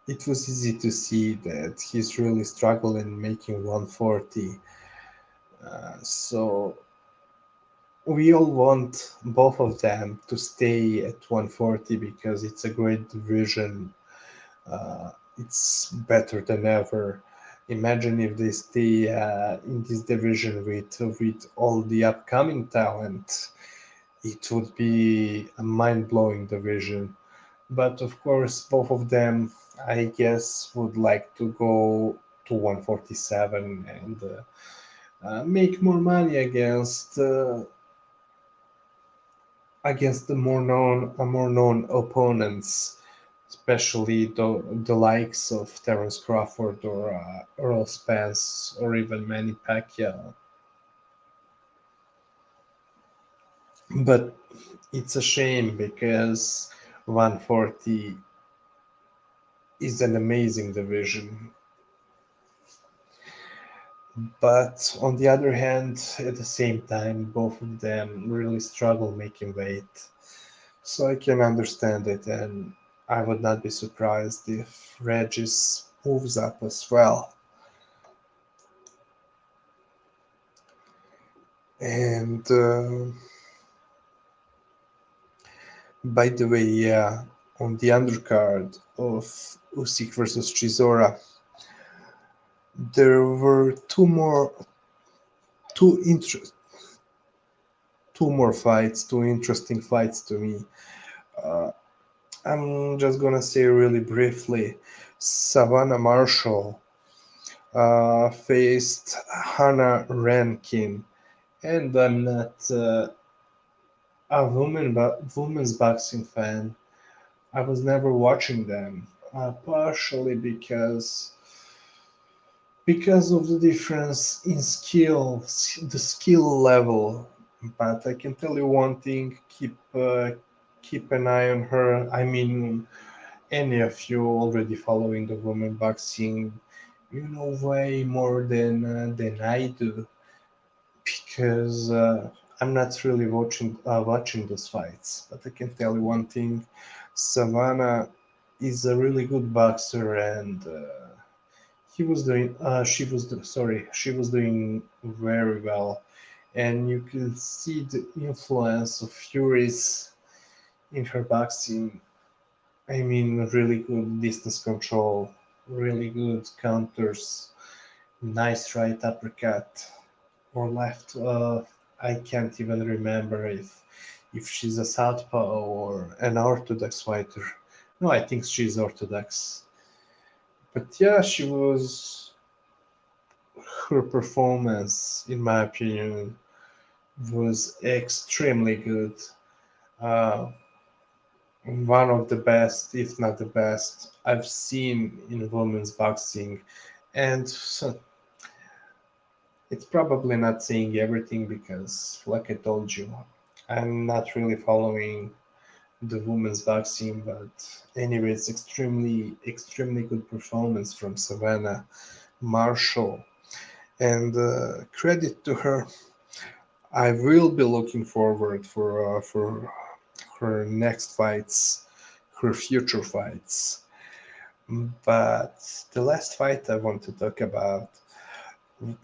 it was easy to see that he's really struggling making 140. So we all want both of them to stay at 140 because it's a great division. It's better than ever. Imagine if they stay in this division with all the upcoming talent. It would be a mind-blowing division. But of course, both of them, I guess, would like to go to 147 and make more money against the more known opponents, especially the likes of Terence Crawford or Earl Spence or even Manny Pacquiao. But it's a shame because 140 is an amazing division. But on the other hand, at the same time, both of them really struggle making weight. So I can understand it, and I would not be surprised if Regis moves up as well. And by the way, yeah, on the undercard of Usyk versus Chisora, there were two inter- two more fights, two interesting fights to me. Uh, I'm just gonna say really briefly, Savannah Marshall faced Hannah Rankin, and I'm not a women's boxing fan. I was never watching them, partially because of the difference in skills, the skill level. But I can tell you one thing: keep an eye on her. I mean, any of you already following the women boxing, you know way more than I do because I'm not really watching those fights. But I can tell you one thing: Savannah is a really good boxer, and he was doing. She was doing very well, and you can see the influence of Fury's in her boxing. I mean, really good distance control, really good counters, nice right uppercut or left. I can't even remember if she's a southpaw or an orthodox fighter. No, I think she's orthodox. But yeah, she was her performance, in my opinion, was extremely good. Uh, One of the best, if not the best, I've seen in women's boxing. And so it's probably not saying everything because, like I told you, I'm not really following the women's boxing. But anyway, it's extremely good performance from Savannah Marshall. And credit to her. I will be looking forward for her next fights, her future fights. But the last fight I want to talk about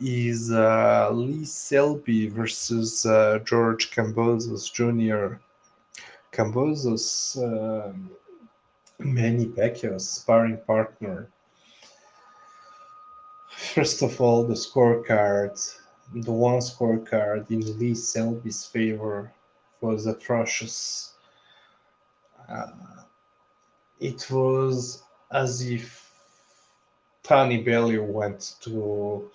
is Lee Selby versus George Kambosos Jr. Kambosos, Manny Pacquiao's sparring partner. First of all, the one scorecard in Lee Selby's favor was atrocious. Uh, it was as if Tony Bellew went to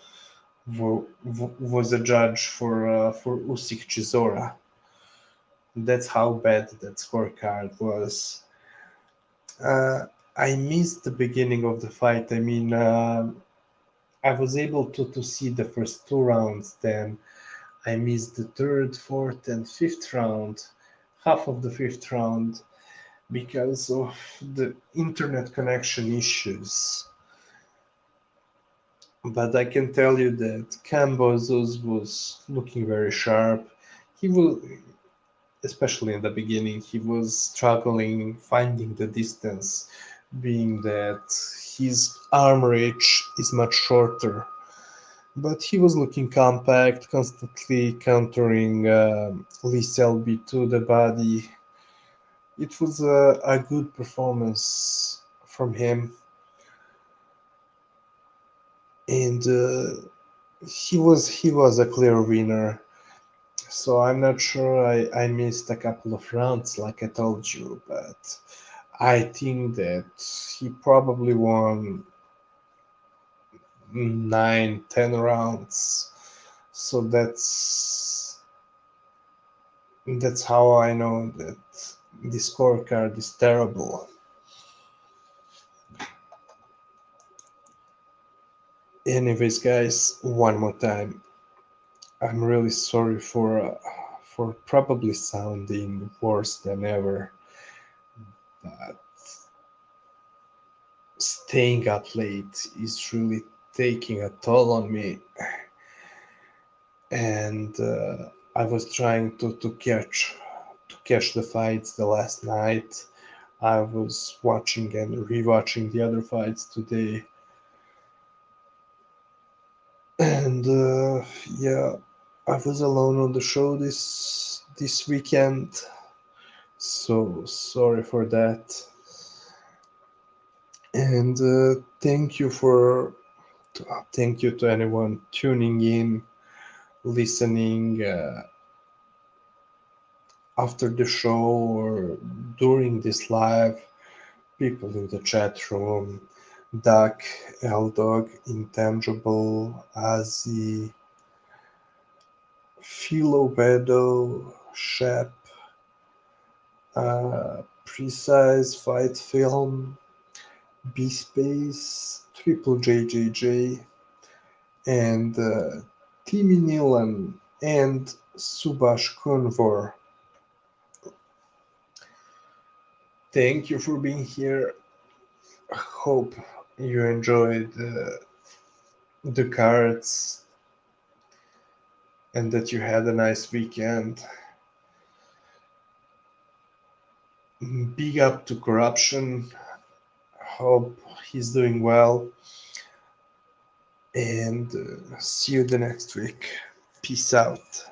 was a judge for Usyk Chisora. That's how bad that scorecard was. Uh, I missed the beginning of the fight. I mean, I was able to see the first two rounds. Then I missed the third, fourth, and fifth round, half of the fifth round, because of the internet connection issues. But I can tell you that Cambosos was looking very sharp. He was, especially in the beginning, he was struggling finding the distance, being that his arm reach is much shorter. But he was looking compact, constantly countering Lee Selby to the body. It was a good performance from him, and he was a clear winner. So I'm not sure I missed a couple of rounds, like I told you, but I think that he probably won 9, 10 rounds. So that's how I know that the scorecard is terrible. Anyways, guys, one more time, I'm really sorry for probably sounding worse than ever, but staying up late is really taking a toll on me, and I was trying to catch the fights the last night. I was watching and rewatching the other fights today, and yeah, I was alone on the show this weekend, so sorry for that. And thank you to anyone tuning in, listening after the show or during this live. People in the chat room, Duck, L-Dog, Intangible, Azzy, Philobedo, Shep, Precise Fight Film, B-Space, Triple JJJ, and Timmy Nilan and Subhash Kunvor. Thank you for being here. Hope you enjoyed the cards and that you had a nice weekend. Big up to Corruption. Hope he's doing well. And see you the next week. Peace out.